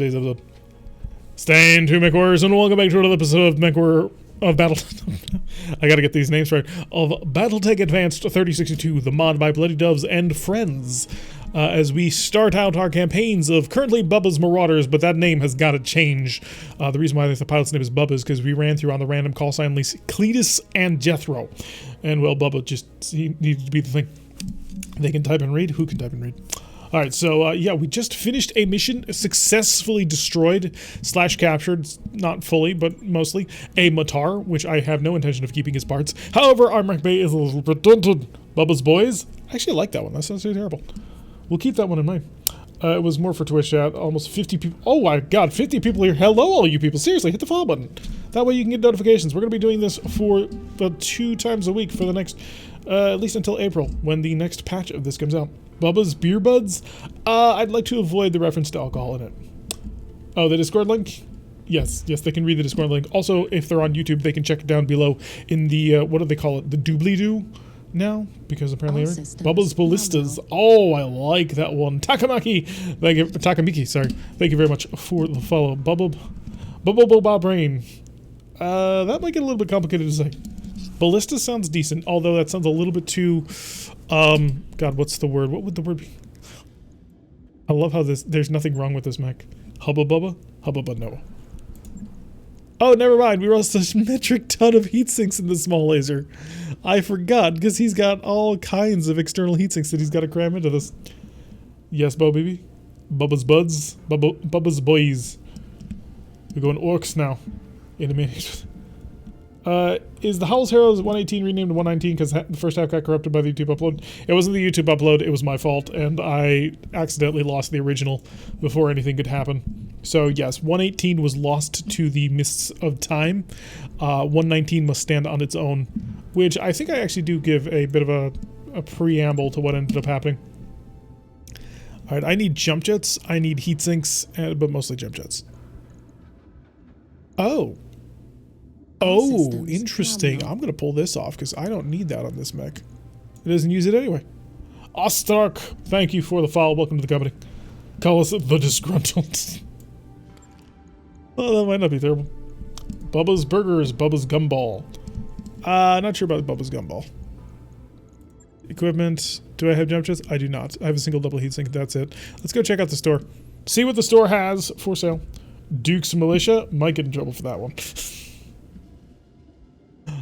today's episode. Stay tuned, MechWarriors, and welcome back to another episode of MechWarriors of Battle. I gotta get these names right. Of BattleTech Advanced 3062, the mod by Bloody Doves and friends. As we start out our campaigns of currently Bubba's Marauders, but that name has got to change. The reason why the pilot's name is Bubba is because we ran through on the random call sign Cletus and Jethro. And well, Bubba just he needed to be the thing. They can type and read. Who can type and read? Alright, so yeah, we just finished a mission, successfully destroyed / captured, not fully, but mostly, a Matar, which I have no intention of keeping his parts. However, our mech bay is a little bit daunted. Bubba's Boyz? Actually, I like that one. That sounds so terrible. We'll keep that one in mind. It was more for Twitch chat. Almost 50 people. Oh my god, 50 people here. Hello, all you people. Seriously, hit the follow button. That way you can get notifications. We're going to be doing this for 2 times a week for the next, at least until April, when the next patch of this comes out. Bubba's Beer Buds? I'd like to avoid the reference to alcohol in it. Oh, the Discord link? Yes, they can read the Discord link. Also, if they're on YouTube, they can check it down below in the, what do they call it? The doobly-doo? Now, because apparently Bubba's Ballistas. Oh, I like that one. Takamaki. Thank you, Takamiki. Sorry. Thank you very much for the follow. Bubba Brain. That might get a little bit complicated to say. Ballista sounds decent, although that sounds a little bit too. God, what's the word? What would the word be? I love how there's nothing wrong with this mech. Hubba Bubba? Hubba Bubba, no. Oh, never mind. We lost a metric ton of heat sinks in the small laser. I forgot, because he's got all kinds of external heat sinks that he's got to cram into this. Yes, Bo baby. Bubba's Buds. Bubba's Boyz. We're going orcs now. In a minute. Is the Howl's Heroes 118 renamed to 119 because the first half got corrupted by the YouTube upload? It wasn't the YouTube upload, it was my fault, and I accidentally lost the original before anything could happen. So yes, 118 was lost to the mists of time. 119 must stand on its own, which I think I actually do give a bit of a preamble to what ended up happening. Alright, I need jump jets, I need heat sinks, but mostly jump jets. Oh, interesting. I'm going to pull this off because I don't need that on this mech. It doesn't use it anyway. Ostark, thank you for the follow. Welcome to the company. Call us the Disgruntled. Oh, that might not be terrible. Bubba's Burgers, Bubba's Gumball. Not sure about Bubba's Gumball. Equipment. Do I have jump jets? I do not. I have a single double heatsink. That's it. Let's go check out the store. See what the store has for sale. Duke's Militia. Might get in trouble for that one.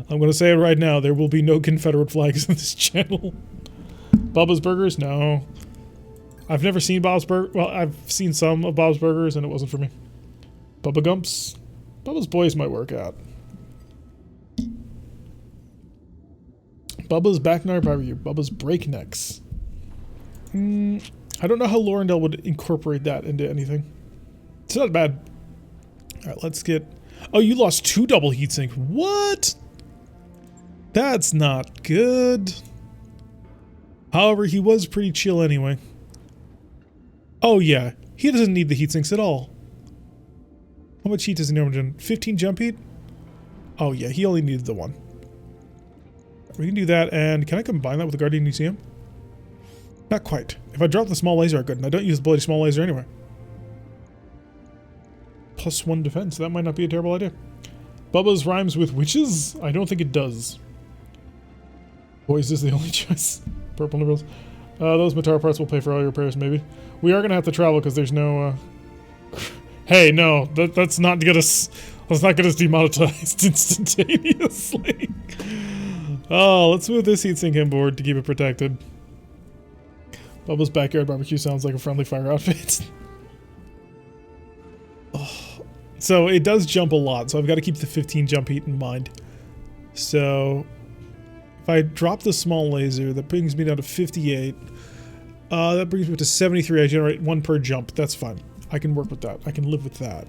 I'm going to say it right now, there will be no Confederate flags in this channel. Bubba's Burgers? No. I've never seen Bob's Burgers. Well, I've seen some of Bob's Burgers, and it wasn't for me. Bubba Gumps? Bubba's Boys might work out. Bubba's Backyard Barbecue. Bubba's Breaknecks. I don't know how Laurendale would incorporate that into anything. It's not bad. Alright, let's get... Oh, you lost 2 double heatsink. What? That's not good. However, he was pretty chill anyway. Oh yeah, he doesn't need the heat sinks at all. How much heat does he normally do? 15 jump heat? Oh yeah, he only needed the 1. We can do that, and can I combine that with the Guardian Museum? Not quite. If I drop the small laser, I could, and I don't use the bloody small laser anyway. +1 defense, that might not be a terrible idea. Bubba's rhymes with witches? I don't think it does. Boys is the only choice. Purple liberals. Those Matar parts will pay for all your repairs, maybe. We are going to have to travel because there's no, Hey, no. Let's not get us demonetized instantaneously. Oh, let's move this heatsink inboard to keep it protected. Bubba's Backyard Barbecue sounds like a friendly fire outfit. Oh. So it does jump a lot, so I've got to keep the 15 jump heat in mind. So... if I drop the small laser, that brings me down to 58. That brings me to 73. I generate 1 per jump. That's fine. I can work with that. I can live with that.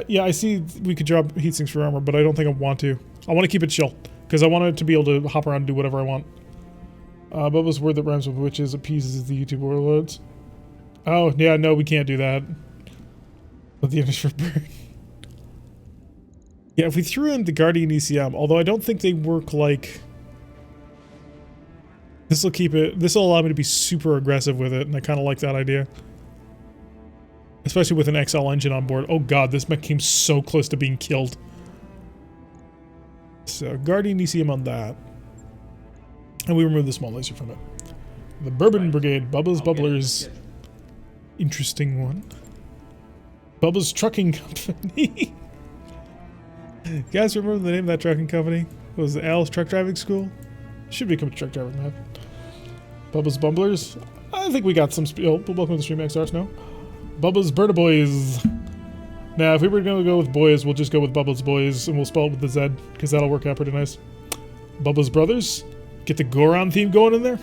Yeah, I see we could drop heatsinks for armor, but I don't think I want to. I want to keep it chill, because I want it to be able to hop around and do whatever I want. Bubba's word that rhymes with witches appeases the YouTube warlords. Oh, yeah, no, we can't do that. Let the image for burn. Yeah, if we threw in the Guardian ECM, although I don't think they work like... This'll keep it... This'll allow me to be super aggressive with it, and I kind of like that idea. Especially with an XL engine on board. Oh god, this mech came so close to being killed. So, Guardian ECM on that. And we remove the small laser from it. The Bourbon Brigade, Bubba's Bubblers. Interesting one. Bubba's Trucking Company. You guys remember the name of that trucking company? It was Al's Truck Driving School? Should become a truck driving man. Bubba's Bumblers. I think we got some. Welcome to the stream, XRs now. Bubba's Burner Boys. Now, if we were going to go with boys, we'll just go with Bubba's Boys, and we'll spell it with the Z, because that'll work out pretty nice. Bubba's Brothers. Get the Goron theme going in there.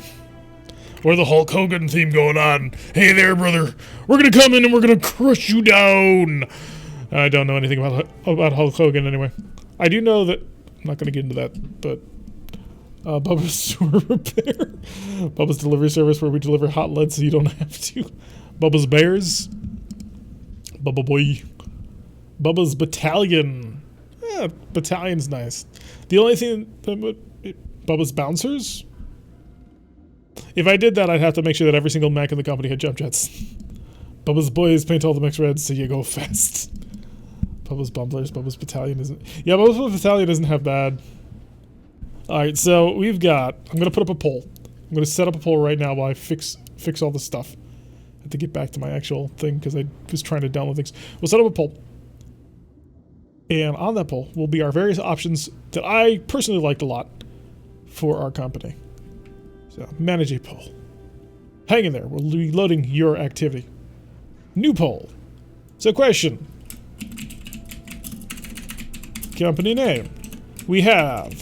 Or the Hulk Hogan theme going on. Hey there, brother. We're going to come in and we're going to crush you down. I don't know anything about Hulk Hogan anyway. I do know that... I'm not going to get into that, but... Bubba's Sewer Repair. Bubba's Delivery Service, where we deliver hot lead so you don't have to. Bubba's Bears. Bubba Boy. Bubba's Battalion. Yeah, Battalion's nice. The only thing that would... Bubba's Bouncers? If I did that, I'd have to make sure that every single mech in the company had jump jets. Bubba's Boys, paint all the mechs red so you go fast. Bubba's Bumblers, Bubba's Battalion isn't... Yeah, Bubba's Battalion isn't half bad. Alright, so we've got... I'm going to put up a poll. I'm going to set up a poll right now while I fix all this stuff. I have to get back to my actual thing because I was trying to download things. We'll set up a poll. And on that poll will be our various options that I personally liked a lot for our company. So, manage a poll. Hang in there. We'll be loading your activity. New poll. So, question. Company name. We have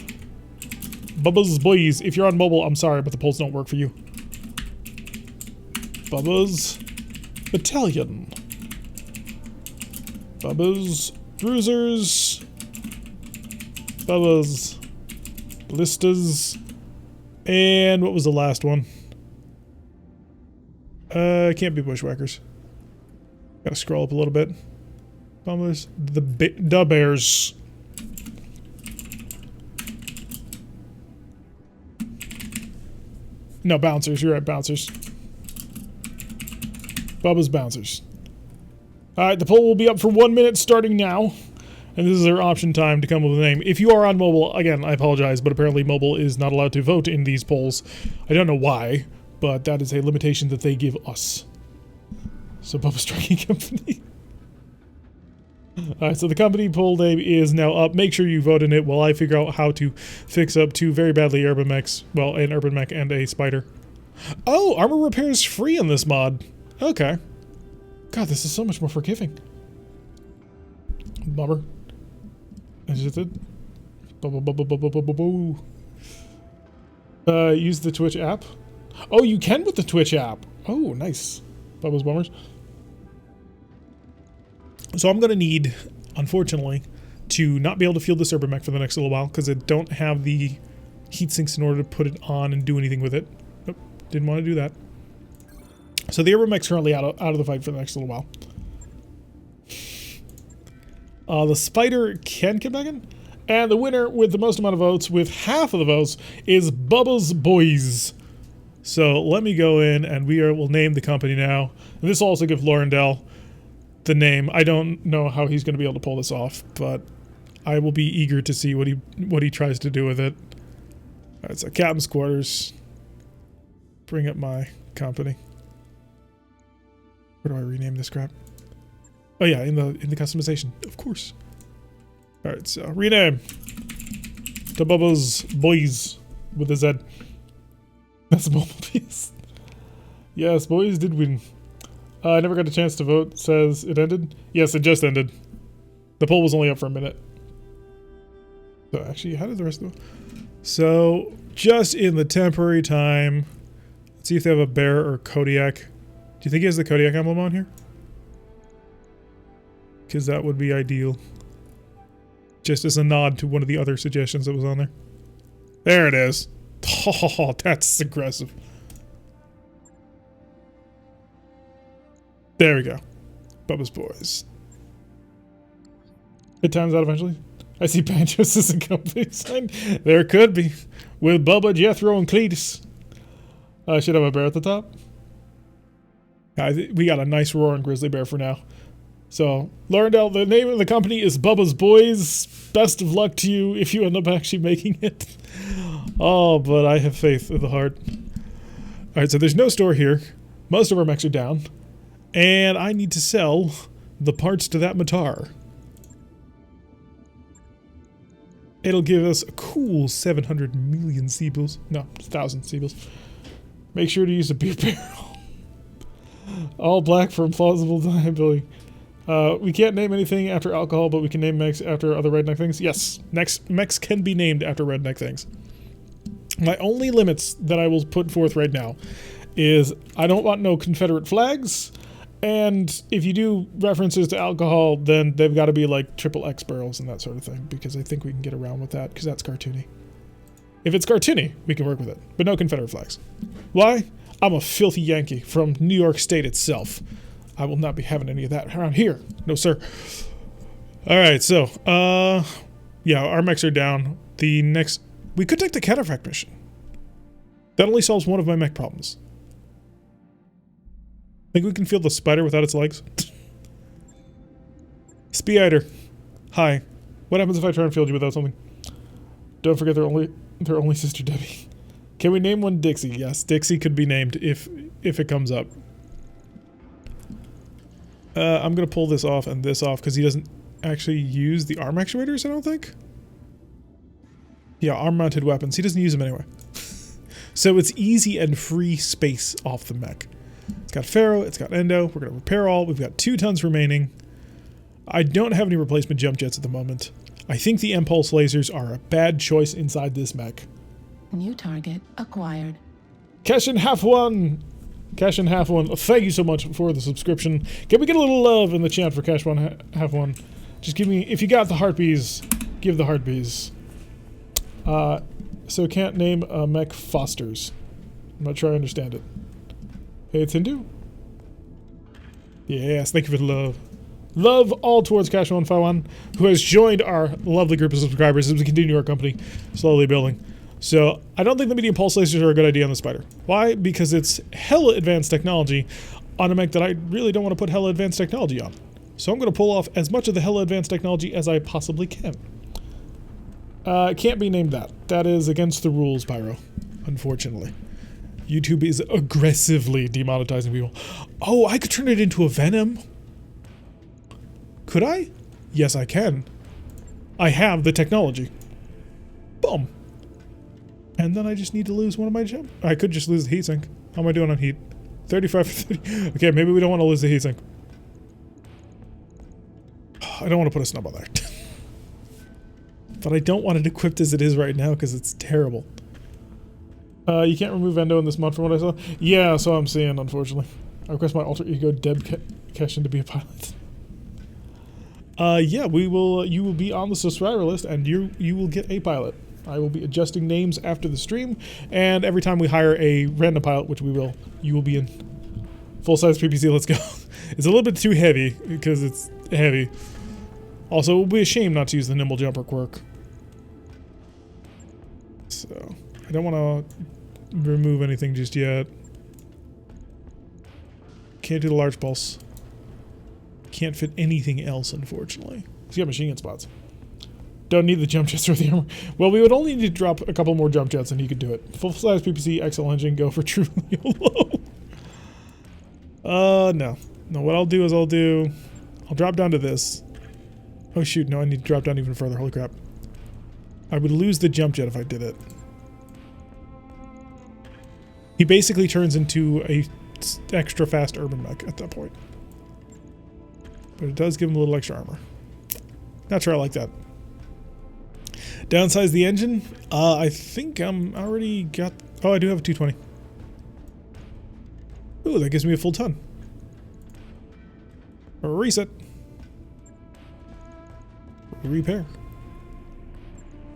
Bubba's Boys. If you're on mobile, I'm sorry, but the polls don't work for you. Bubba's Battalion. Bubba's Bruisers. Bubba's Ballistas. And what was the last one? Can't be Bushwhackers. Gotta scroll up a little bit. Bumblers. The Bears. No, Bouncers. You're right, Bouncers. Bubba's Bouncers. Alright, the poll will be up for 1 minute starting now. And this is their option time to come up with a name. If you are on mobile, again, I apologize, but apparently mobile is not allowed to vote in these polls. I don't know why, but that is a limitation that they give us. So, Bubba's Trucking Company. Alright, so the company poll name is now up. Make sure you vote in it while I figure out how to fix up two very badly urban mechs. Well, an urban mech and a spider. Oh, armor repair is free in this mod. Okay. God, this is so much more forgiving. Bummer. Is it? Use the Twitch app. Oh, you can with the Twitch app. Oh, nice. Bubba's Bummers. So I'm going to need, unfortunately, to not be able to field this urban mech for the next little while because I don't have the heat sinks in order to put it on and do anything with it. Nope, didn't want to do that. So the urban mech's currently out of the fight for the next little while. The spider can get back in. And the winner with the most amount of votes, with half of the votes, is Bubba's Boys. So let me go in and we'll name the company now. And this will also give Laurendell the name. I don't know how he's going to be able to pull this off, but I will be eager to see what he tries to do with it. Alright, so Captain's Quarters. Bring up my company. Where do I rename this crap? Oh yeah, in the customization, of course. All right, so rename to Bubba's Boys with a Z. That's Bumblebees. Yes, Boys did win. I never got a chance to vote. Says it ended. Yes, it just ended. The poll was only up for a minute. So actually, how did the rest go? So just in the temporary time, let's see if they have a bear or Kodiak. Do you think he has the Kodiak emblem on here? Because that would be ideal. Just as a nod to one of the other suggestions that was on there. There it is. Oh, that's aggressive. There we go. Bubba's Boys. It times out eventually. I see Banjos as a company sign. There could be. With Bubba, Jethro, and Cletus. I should have a bear at the top. We got a nice roaring grizzly bear for now. So, Laurendale, the name of the company is Bubba's Boyz. Best of luck to you if you end up actually making it. Oh, but I have faith in the heart. Alright, so there's no store here. Most of our mechs are down. And I need to sell the parts to that Matar. It'll give us a cool 700 million Seabills. No, 1,000 Seabills. Make sure to use a beer barrel. All black for plausible deniability. We can't name anything after alcohol, but we can name mechs after other redneck things. Yes, mechs can be named after redneck things. My only limits that I will put forth right now is I don't want no Confederate flags, and if you do references to alcohol, then they've got to be like XXX barrels and that sort of thing, because I think we can get around with that, because that's cartoony. If it's cartoony, we can work with it, but no Confederate flags. Why? I'm a filthy Yankee from New York State itself. I will not be having any of that around here. No, sir. Alright, so, yeah, our mechs are down. The next... We could take the Cataphract mission. That only solves one of my mech problems. Think we can feel the spider without its legs? Speeiter. Hi. What happens if I try and field you without something? Don't forget their only sister Debbie. Can we name one Dixie? Yes, Dixie could be named if it comes up. I'm gonna pull this off and this off because he doesn't actually use the arm actuators, I don't think. Yeah, arm-mounted weapons. He doesn't use them anyway. So it's easy and free space off the mech. It's got Pharaoh, it's got Endo. We're going to repair all. We've got 2 tons remaining. I don't have any replacement jump jets at the moment. I think the impulse lasers are a bad choice inside this mech. New target acquired. Cash in half one. Cash in half one. Thank you so much for the subscription. Can we get a little love in the chat for Cash one half one? Just give me, if you got the heartbeats, give the heartbeats. So can't name a mech Fosters. I'm not sure I understand it. Hey, it's Hindu? Yes, thank you for the love. Love all towards Cash151, who has joined our lovely group of subscribers as we continue our company slowly building. So, I don't think the medium pulse lasers are a good idea on the Spider. Why? Because it's hella advanced technology on a mech that I really don't want to put hella advanced technology on. So I'm going to pull off as much of the hella advanced technology as I possibly can. It can't be named that. That is against the rules, Pyro. Unfortunately. YouTube is aggressively demonetizing people. Oh, I could turn it into a Venom. Could I? Yes, I can. I have the technology. Boom. And then I just need to lose one of my jump. I could just lose the heatsink. How am I doing on heat? 35 for 30. Okay, maybe we don't want to lose the heatsink. I don't want to put a snub on there. But I don't want it equipped as it is right now because it's terrible. You can't remove Endo in this mod from what I saw? Yeah, so I'm seeing, unfortunately. I request my alter ego Deb Keshin to be a pilot. Yeah, we will. You will be on the subscriber list, and you will get a pilot. I will be adjusting names after the stream, and every time we hire a random pilot, which we will, you will be in full-size PPC. Let's go. It's a little bit too heavy because it's heavy. Also, it will be a shame not to use the nimble jumper quirk. So, I don't want to remove anything just yet. Can't do the large pulse. Can't fit anything else, unfortunately. He's got machine gun spots. Don't need the jump jets or the armor. Well, we would only need to drop a couple more jump jets and he could do it. Full-size PPC, XL engine, go for true YOLO. No. No, what I'll do is I'll drop down to this. Oh shoot, no, I need to drop down even further. Holy crap. I would lose the jump jet if I did it. He basically turns into a extra fast urban mech at that point. But it does give him a little extra armor. Not sure I like that. Downsize the engine? I think I'm already got... Oh, I do have a 220. Ooh, that gives me a full ton. Reset. Repair.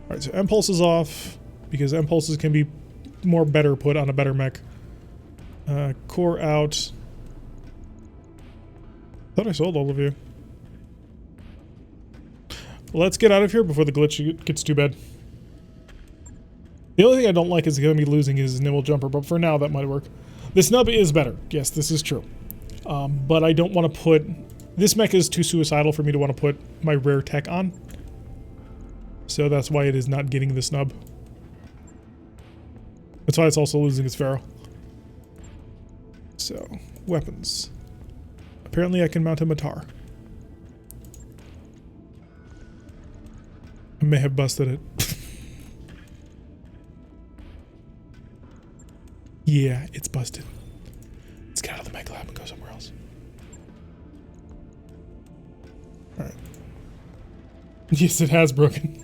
Alright, so M-Pulse is off, because M-Pulses can be better put on a better mech. Core out. Thought I sold all of you. Let's get out of here before the glitch gets too bad. The only thing I don't like is going to be losing his nimble jumper, but for now that might work. The snub is better. Yes, this is true. But I don't want to put This mech is too suicidal for me to want to put my rare tech on. So that's why it is not getting the snub. That's why it's also losing its Pharaoh. So, weapons. Apparently I can mount a Matar. I may have busted it. Yeah, it's busted. Let's get out of the mech lab and go somewhere else. Alright. Yes, it has broken.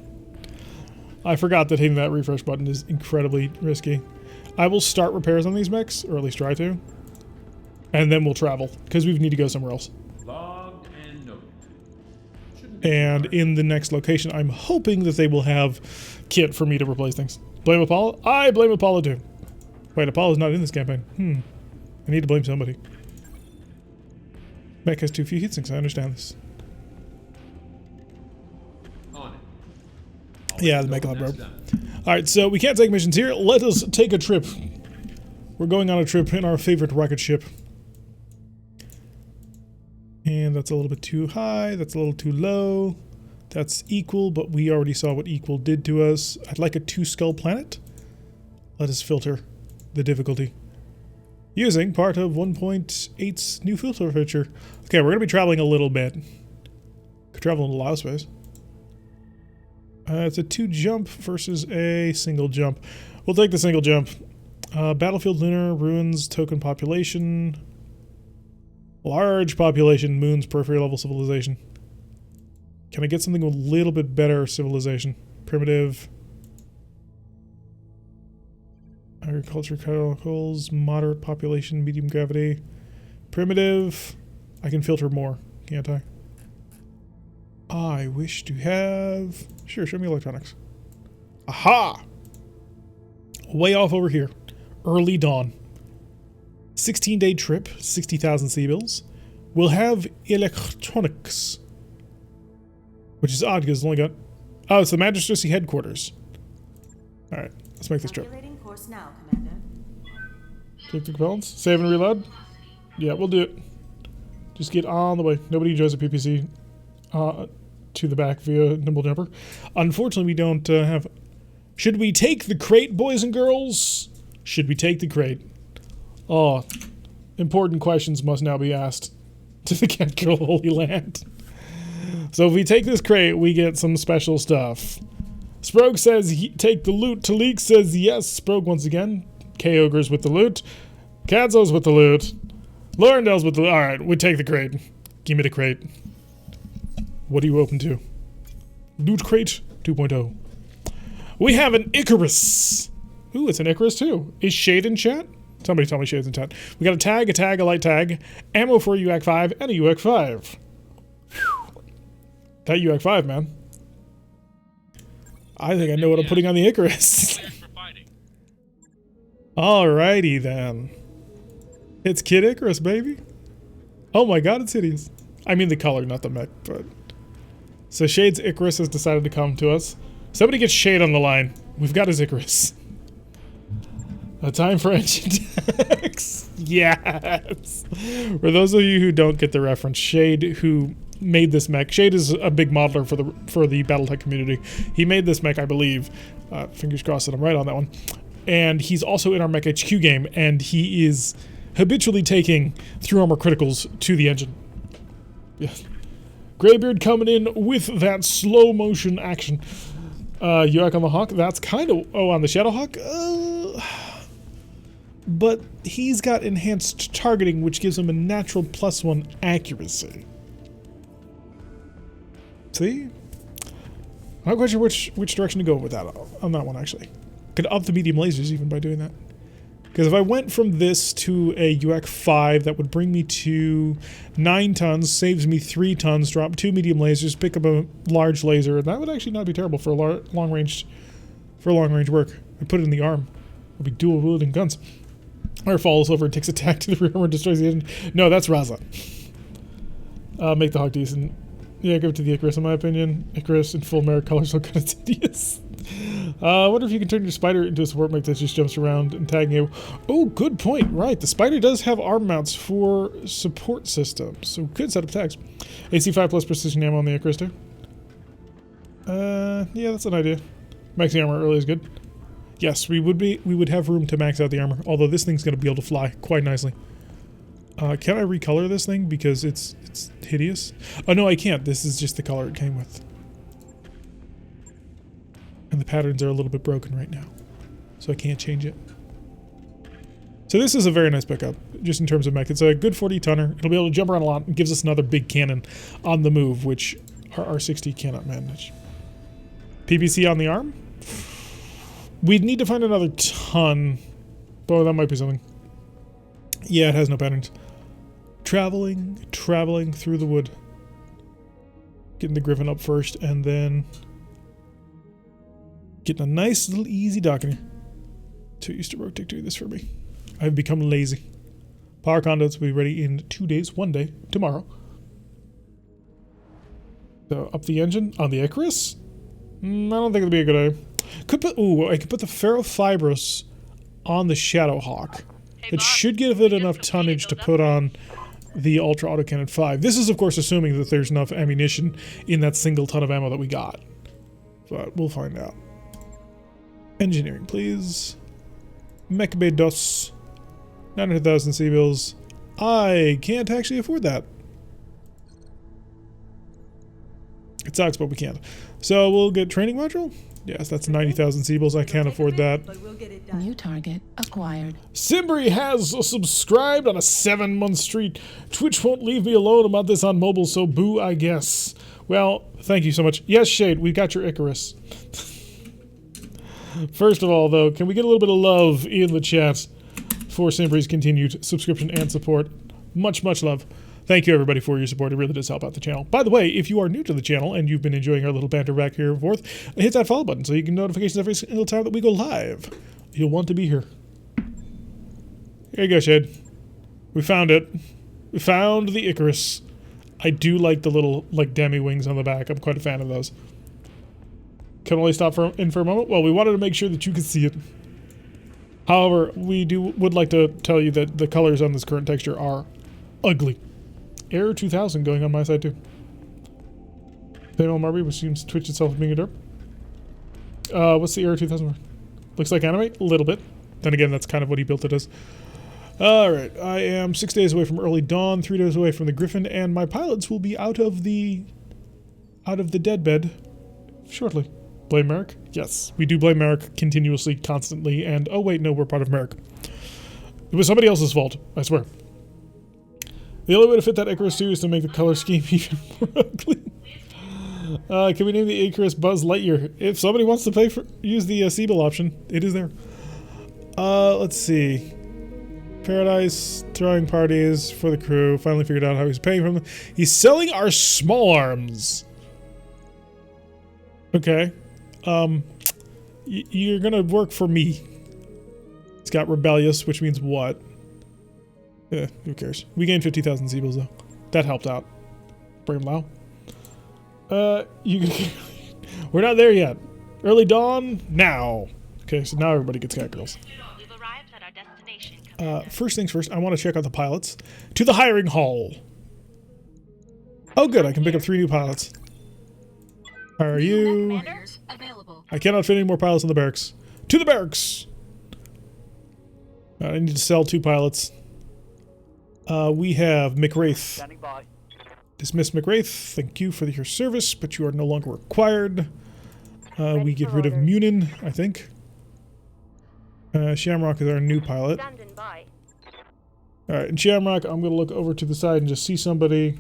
I forgot that hitting that refresh button is incredibly risky. I will start repairs on these mechs, or at least try to. And then we'll travel, because we need to go somewhere else. Logged and noted. And in the next location, I'm hoping that they will have kit for me to replace things. Blame Apollo? I blame Apollo too. Wait, Apollo's not in this campaign. I need to blame somebody. Mech has too few heatsinks, I understand this. On it. Yeah, the mech lab broke. Alright, so we can't take missions here. Let us take a trip. We're going on a trip in our favorite rocket ship. And that's a little bit too high. That's a little too low. That's equal, but we already saw what equal did to us. I'd like a 2-skull planet. Let us filter the difficulty. Using part of 1.8's new filter feature. Okay, we're going to be traveling a little bit. Could travel in a lot of space. It's a 2 jump versus a single jump. We'll take the single jump. Battlefield lunar, ruins, token population. Large population, moons, periphery level civilization. Can I get something a little bit better civilization? Primitive. Agriculture, chemicals, moderate population, medium gravity. Primitive. I can filter more, can't I? I wish to have... Sure, show me electronics. Aha! Way off over here. Early dawn. 16-day trip, 60,000 C-bills. We'll have electronics. Which is odd because it's only got... Oh, it's the Magistracy headquarters. Alright, let's make this trip. Course now, Commander. Take the balance. Save and reload. Yeah, we'll do it. Just get on the way. Nobody enjoys a PPC to the back via Nimble Jumper. Unfortunately, we don't have... Should we take the crate, boys and girls? Should we take the crate? Oh, important questions must now be asked to the Get-Girl Holy Land. So if we take this crate, we get some special stuff. Sprogue says, take the loot. Talik says, yes. Sprogue once again. K-Ogre's with the loot. Kadzo's with the loot. Laurendale's with the loot. Alright, we take the crate. Give me the crate. What are you open to? Loot Crate 2.0. We have an Icarus. Ooh, it's an Icarus too. Is Shade in chat? Somebody tell me Shade's in chat. We got a tag, a light tag, ammo for a UAC 5, and a UAC 5. Whew. That UAC 5, man. I think I know what I'm putting on the Icarus. Alrighty then. It's Kid Icarus, baby. Oh my god, it's hideous. I mean the color, not the mech, but... So Shade's Icarus has decided to come to us. Somebody get Shade on the line. We've got his Icarus. A time for engine decks. Yes. For those of you who don't get the reference, Shade, who made this mech. Shade is a big modeler for the BattleTech community. He made this mech, I believe. Fingers crossed that I'm right on that one. And he's also in our Mech HQ game, and he is habitually taking through armor criticals to the engine. Yeah. Greybeard coming in with that slow motion action. UAC on the Hawk, that's kind of... Oh, on the Shadowhawk? But he's got enhanced targeting, which gives him a natural +1 accuracy. See? I'm not quite sure which direction to go with that on that one, actually. Could up the medium lasers even by doing that. Because if I went from this to a UAC 5, that would bring me to 9 tons, saves me 3 tons, drop 2 medium lasers, pick up a large laser, and that would actually not be terrible for long range work. I put it in the arm. It'll be dual wielding guns. Or falls over and takes attack to the rear armor and destroys the engine. No, that's Raza. Make the Hawk decent. Yeah, give it to the Icarus in my opinion. Icarus in full merit colors look kind of tedious. I wonder if you can turn your spider into a support mech that just jumps around and tagging you. Oh, good point. Right, the spider does have arm mounts for support systems, so good set of tags. AC5 plus precision ammo on the Icarus too. Yeah, that's an idea. Maxing armor early is good. Yes, we would have room to max out the armor, although this thing's going to be able to fly quite nicely. Can I recolor this thing because it's hideous? Oh no, I can't. This is just the color it came with. And the patterns are a little bit broken right now, so I can't change it. So this is a very nice pickup, just in terms of mech. It's a good 40 tonner. It'll be able to jump around a lot and gives us another big cannon on the move, which our R60 cannot manage. PPC on the arm? We'd need to find another ton. Oh, that might be something. Yeah, it has no patterns. Traveling through the wood. Getting the Griffin up first, and then getting a nice little easy dock in here. Too used to rotate do this for me. I've become lazy. Power conduits will be ready in 2 days, 1 day, tomorrow. So up the engine on the Icarus? I don't think it'd be a good idea. I could put the ferrofibrous on the Shadowhawk. It should give it enough tonnage to put on the Ultra Autocannon 5. This is, of course, assuming that there's enough ammunition in that single ton of ammo that we got. But we'll find out. Engineering, please. Mech Bay Dos. 900,000 C-bills. I can't actually afford that. It sucks, but we can't. So we'll get training module? Yes, that's 90,000 C-bills. I can't afford that. New target acquired. Simbri has subscribed on a 7-month streak. Twitch won't leave me alone about this on mobile, so boo, I guess. Well, thank you so much. Yes, Shade, we got your Icarus. First of all, though, can we get a little bit of love in the chat for Simbri's continued subscription and support? Much, much love. Thank you, everybody, for your support. It really does help out the channel. By the way, if you are new to the channel and you've been enjoying our little banter back here and forth, hit that follow button so you get notifications every single time that we go live. You'll want to be here. Here you go, Shade. We found it. We found the Icarus. I do like the little, demi wings on the back. I'm quite a fan of those. Can only stop in for a moment? Well, we wanted to make sure that you could see it. However, would like to tell you that the colors on this current texture are ugly. Error 2000 going on my side too. Same old Marby, which seems to twitch itself as being a derp. What's the Error 2000 for? Looks like anime? A little bit. Then again, that's kind of what he built it as. Alright, I am 6 days away from early dawn, 3 days away from the Griffin, and my pilots will be out of the deadbed shortly. Blame Marik? Yes, we do blame Marik continuously, constantly, and oh wait, no, we're part of Marik. It was somebody else's fault, I swear. The only way to fit that Icarus too is to make the color scheme even more ugly. Can we name the Icarus Buzz Lightyear? If somebody wants to use the C-bill option, it is there. Let's see. Paradise, throwing parties for the crew. Finally figured out how he's paying from them. He's selling our small arms. Okay. You're gonna work for me. It's got rebellious, which means what? Yeah, who cares? We gained 50,000 C-bills though. That helped out. Bring them low. We're not there yet. Early dawn, now. Okay, so now everybody gets cat girls. First things first, I want to check out the pilots. To the hiring hall. Oh good, I can pick up 3 new pilots. Are you... I cannot fit any more pilots in the barracks. To the barracks! I need to sell 2 pilots. We have McWraith. Dismiss McWraith. Thank you for your service, but you are no longer required. We get rid of Munin, I think. Shamrock is our new pilot. Alright, and Shamrock, I'm going to look over to the side and just see somebody.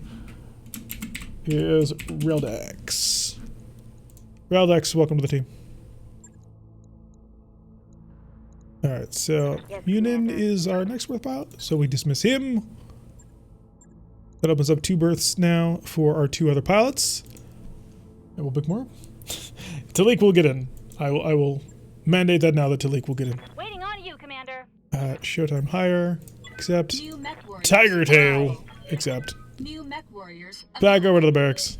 Is Reldex. Reldex, welcome to the team. Alright, so Munin is our next berth pilot, so we dismiss him. That opens up 2 berths now for our 2 other pilots. And we'll pick more. Talik will get in. I will mandate that now that Talik will get in. Waiting on you, Commander. Showtime hire. Accept. MechWarriors. Tiger Tail. Accept. New MechWarriors. Back over to the barracks.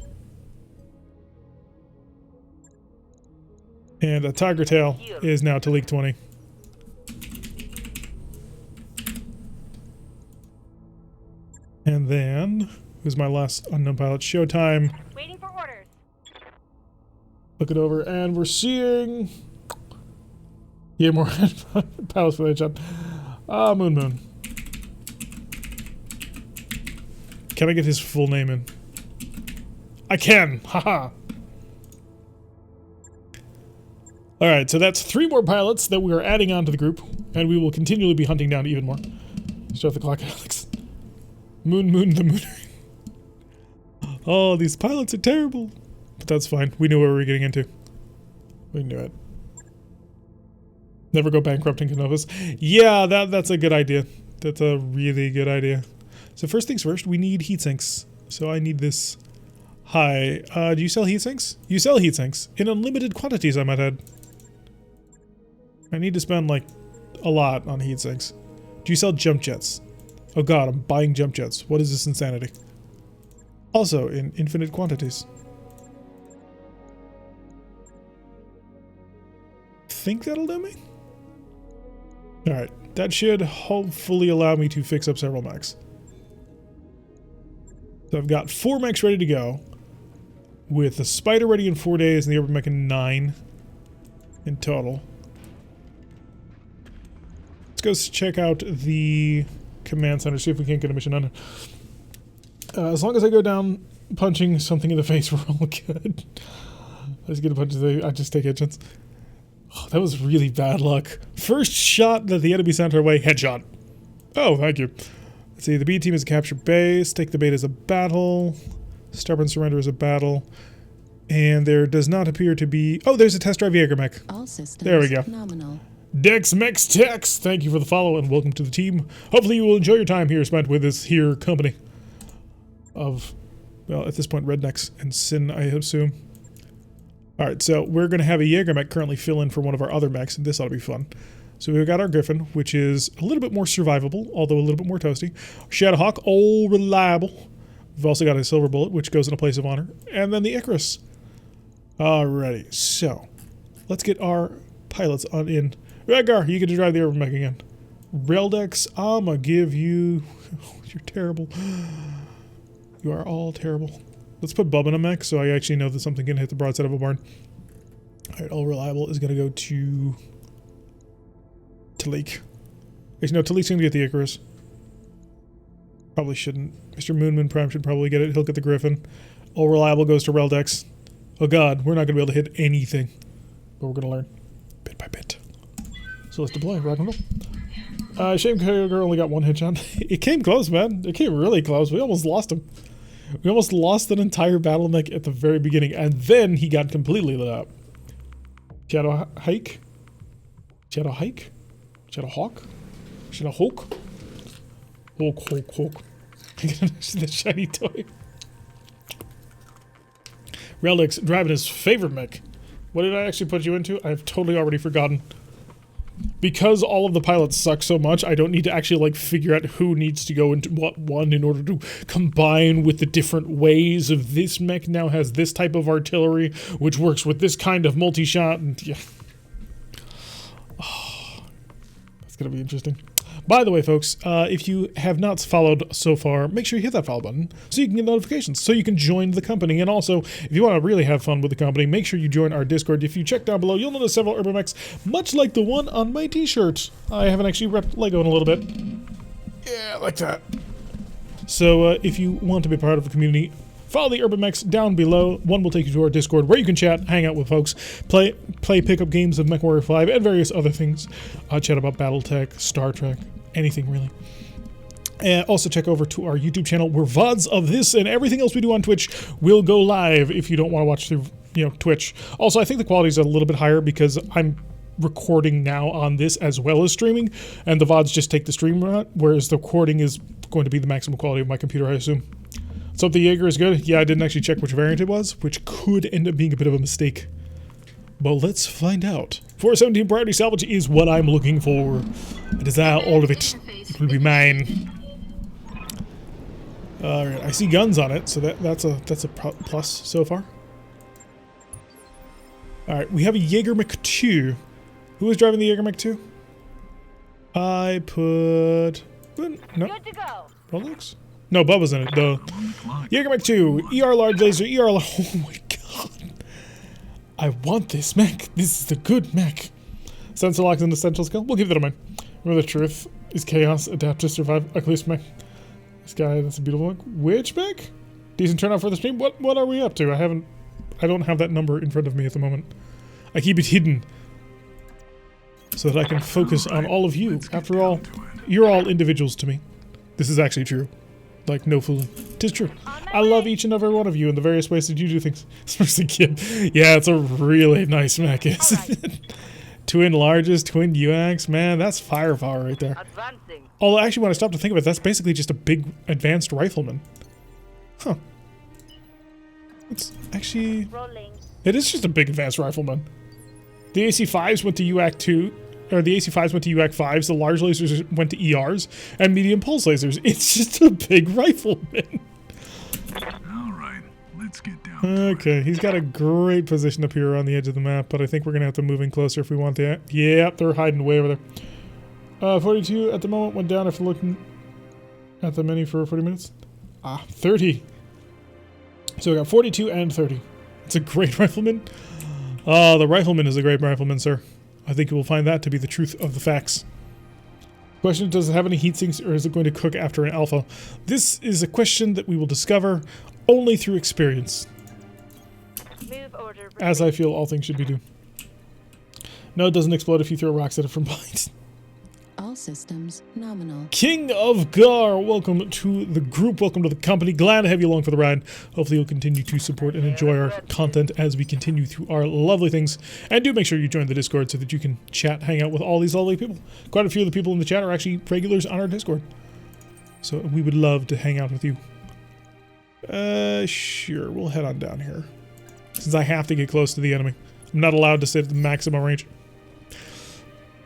And a Tiger Tail is now to Leak 20. And then, who's my last unknown pilot? Showtime. Waiting for orders. Look it over, and we're seeing... Yeah, more pilots for the headshot. Moon. Can I get his full name in? I can! Haha! Alright, so that's 3 more pilots that we are adding on to the group, and we will continually be hunting down even more. Start the clock, Alex. Moon the moon. Oh, these pilots are terrible. But that's fine. We knew what we were getting into. We knew it. Never go bankrupt in Canovas. Yeah, that's a good idea. That's a really good idea. So first things first, we need heat sinks. So I need this. Hi, do you sell heat sinks? You sell heat sinks. In unlimited quantities, I might add. I need to spend, like, a lot on heat sinks. Do you sell jump jets? Oh god, I'm buying jump jets. What is this insanity? Also, in infinite quantities. Think that'll do me? Alright, that should hopefully allow me to fix up several mechs. So I've got 4 mechs ready to go, with the Spider ready in 4 days and the Urban Mech in 9 in total. Let's go check out the command center, see if we can't get a mission done. As long as I go down punching something in the face, we're all good. I just get a punch in the face, I just take headshots. Oh, that was really bad luck. First shot that the enemy sent our way, headshot. Oh, thank you. Let's see, the B team is a capture base, take the bait as a battle, stubborn surrender as a battle, and there does not appear to be... Oh, there's a test drive Jaeger mech. All systems there we go. nominal. Dex Mex Tex, thank you for the follow and welcome to the team. Hopefully you will enjoy your time here spent with this here company of, well, at this point, Rednecks and Sin, I assume. Alright, so we're going to have a Jaeger mech currently fill in for one of our other mechs, and this ought to be fun. So we've got our Griffin, which is a little bit more survivable, although a little bit more toasty. Shadowhawk, all reliable. We've also got a Silver Bullet, which goes in a place of honor. And then the Icarus. Alrighty, so let's get our pilots on in. Redgar, you get to drive the Urban Mech again. Reldex, I'ma give you... You're terrible. You are all terrible. Let's put Bubba in a mech so I actually know that something can hit the broadside of a barn. Alright, all reliable is going to go to Talik. Actually, no, Talik's going to get the Icarus. Probably shouldn't. Mr. Moonman Prime should probably get it. He'll get the Griffin. All reliable goes to Reldex. Oh god, we're not going to be able to hit anything. But we're going to learn. Bit by bit. So let's deploy. Rock and roll. Shame Kyogre only got 1 headshot. It came close, man. It came really close. We almost lost him. We almost lost an entire battle mech at the very beginning, and then he got completely lit up. Shadow Hike? Shadow Hike? Shadow Hawk? Shadow Hawk? Hawk. The shiny toy. Relix driving his favorite mech. What did I actually put you into? I've totally already forgotten. Because all of the pilots suck so much, I don't need to actually like figure out who needs to go into what one in order to combine with the different ways of this mech now has this type of artillery, which works with this kind of multi-shot, and yeah. Oh, that's gonna be interesting. By the way, folks, if you have not followed so far, make sure you hit that follow button so you can get notifications, so you can join the company. And also, if you want to really have fun with the company, make sure you join our Discord. If you check down below, you'll notice several Urban Mechs, much like the one on my t-shirt. I haven't actually repped Lego in a little bit. Yeah, like that. So if you want to be part of the community, follow the Urban Mechs down below. One will take you to our Discord where you can chat, hang out with folks, play pickup games of MechWarrior 5 and various other things. Chat about BattleTech, Star Trek, anything really. And also check over to our YouTube channel where VODs of this and everything else we do on Twitch will go live if you don't want to watch through, Twitch. Also, I think the quality is a little bit higher because I'm recording now on this as well as streaming, and the VODs just take the stream route, whereas the recording is going to be the maximum quality of my computer, I assume. So if the Jaeger is good, yeah, I didn't actually check which variant it was, which could end up being a bit of a mistake. But let's find out. 417 priority salvage is what I'm looking for. I desire all of it. It will be mine. Alright, I see guns on it, so that's a plus so far. Alright, we have a Jaeger Mech 2. Who is driving the Jaeger Mech 2? I put... No. Good to go. Rolex? No, Bubba's in it, though. Jaeger Mech 2, ER large laser, ER large... Oh my god. I want this mech. This is the good mech. Sensor lock is an essential skill. We'll give that a mind. Remember the truth is chaos. Adapt to survive. Eclipse mech. This guy, that's a beautiful mech. Which mech? Decent turnout for the stream. What are we up to? I don't have that number in front of me at the moment. I keep it hidden so that I can focus on all of you. After all, you're all individuals to me. This is actually true. Like, no fooling. Tis true. I love each and every one of you in the various ways that you do things. Especially Kid. Yeah, it's a really nice mech, isn't it? Twin larges, twin UX, man, that's firepower right there. Although, actually, when I stop to think of it, that's basically just a big advanced rifleman. Huh. It's actually... It is just a big advanced rifleman. The AC-5s went to UAC 2, or the AC-5s went to UAC 5s, the large lasers went to ERs, and medium pulse lasers. It's just a big rifleman. Alright, let's get down. Okay, he's got a great position up here on the edge of the map, but I think we're going to have to move in closer if we want that. Yeah, they're hiding way over there. 42 at the moment, went down after looking at the menu for 40 minutes. 30. So we got 42 and 30. It's a great rifleman. The rifleman is a great rifleman, sir. I think you will find that to be the truth of the facts. Question, does it have any heat sinks or is it going to cook after an alpha? This is a question that we will discover only through experience. Move order. As I feel all things should be done. No, it doesn't explode if you throw rocks at it from behind. All systems nominal. King of Gar, welcome to the group, welcome to the company. Glad to have you along for the ride. Hopefully you'll continue to support and enjoy our content as we continue through our lovely things. And do make sure you join the Discord so that you can chat, hang out with all these lovely people. Quite a few of the people in the chat are actually regulars on our Discord. So we would love to hang out with you. Sure, we'll head on down here. Since I have to get close to the enemy. I'm not allowed to sit at the maximum range.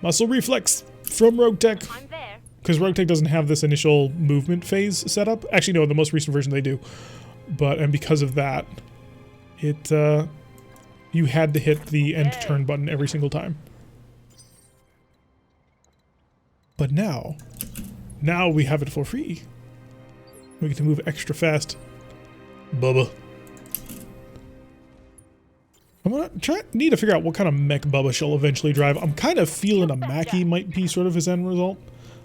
Muscle reflex from Rogue Tech. I'm there. Because Rogue Tech doesn't have this initial movement phase set up. Actually, no, in the most recent version they do. And because of that, you had to hit the end turn button every single time. But now we have it for free. We get to move extra fast. Bubba. I'm gonna need to figure out what kind of mech Bubba shall eventually drive. I'm kind of feeling a Mackie might be sort of his end result.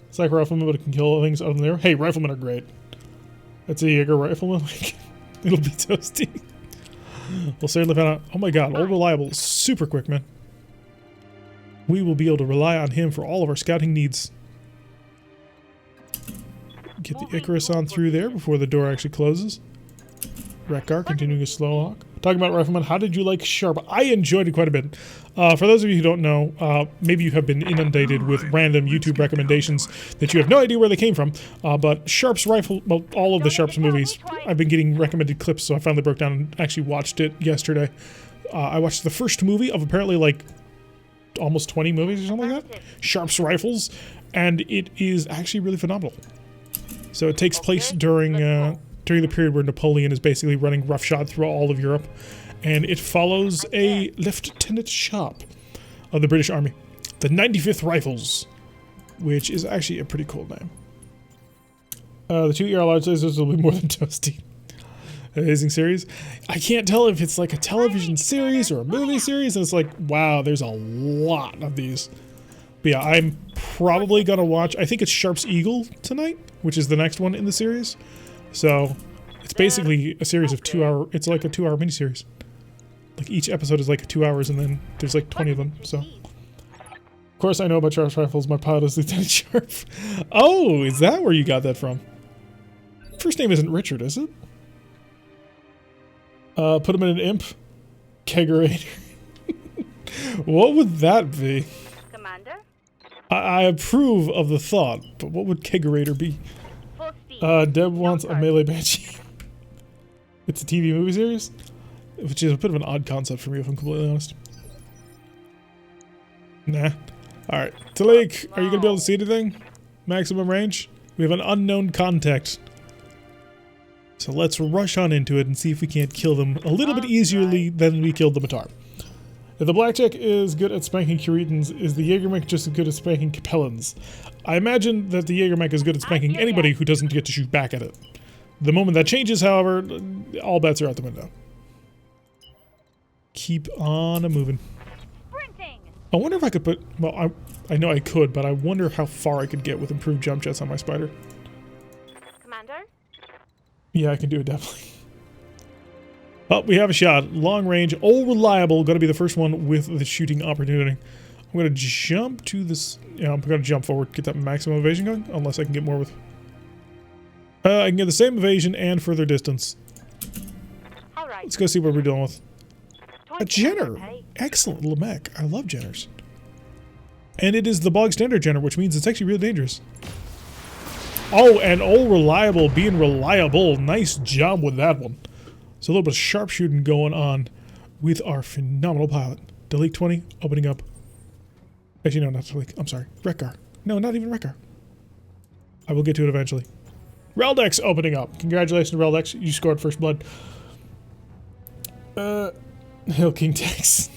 It's like a rifleman, but it can kill things other than there. Hey, riflemen are great. That's a Jaeger rifleman. It'll be toasty. We'll certainly find out. Oh my god, old reliable, super quick, man. We will be able to rely on him for all of our scouting needs. Get the Icarus on through there before the door actually closes. Wreckar continuing a slow walk. Talking about Rifleman, how did you like Sharp? I enjoyed it quite a bit. For those of you who don't know, maybe you have been inundated with random YouTube recommendations that you have no idea where they came from. But Sharp's rifle, well, all of the Sharp's movies, I've been getting recommended clips, so I finally broke down and actually watched it yesterday. I watched the first movie of apparently like almost 20 movies or something like that. Sharp's rifles, and it is actually really phenomenal. So it takes place during the period where Napoleon is basically running roughshod through all of Europe, and it follows a Lieutenant Sharp of the British Army, the 95th Rifles, which is actually a pretty cool name. The 2 ER large lasers will be more than toasty. Amazing series. I can't tell if it's like a television series or a movie series, and it's like, wow, there's a lot of these. But yeah, I'm probably gonna watch, I think it's Sharp's Eagle tonight, which is the next one in the series. So, it's basically a series of 2 hour, it's like a 2 hour miniseries. Like each episode is like 2 hours and then there's like 20 of them, so. Of course I know about Sharp's rifles, my pilot is Lieutenant Sharp. Oh, is that where you got that from? First name isn't Richard, is it? Put him in an imp. Kegerator. What would that be? Commander? I approve of the thought, but what would Kegerator be? Deb wants a melee banshee. It's a TV movie series, which is a bit of an odd concept for me, if I'm completely honest. Nah. Alright. Talik, are you going to be able to see anything? Maximum range? We have an unknown contact. So let's rush on into it and see if we can't kill them a little bit easier than we killed the Matar. If the blackjack is good at spanking Curetans, is the Jägermech just as good at spanking Capellans? I imagine that the Jägermech is good at spanking anybody who doesn't get to shoot back at it. The moment that changes, however, all bets are out the window. Keep on moving. Sprinting. I wonder if I could put... Well, I know I could, but I wonder how far I could get with improved jump jets on my Spider. Commander. Yeah, I can do it, definitely. Oh, we have a shot. Long range, all reliable. Got to be the first one with the shooting opportunity. I'm going to jump to this... Yeah, I'm going to jump forward, get that maximum evasion going, unless I can get more with... I can get the same evasion and further distance. All right. Let's go see what we're dealing with. A Jenner. Hey. Excellent little mech. I love Jenners. And it is the bog standard Jenner, which means it's actually really dangerous. Oh, and all reliable being reliable. Nice job with that one. So a little bit of sharpshooting going on with our phenomenal pilot. Delete 20, opening up. Actually, no, not delete. I'm sorry. Wreckar. No, not even Wreckar. I will get to it eventually. Reldex opening up. Congratulations, Reldex. You scored first blood. Hill King Tex.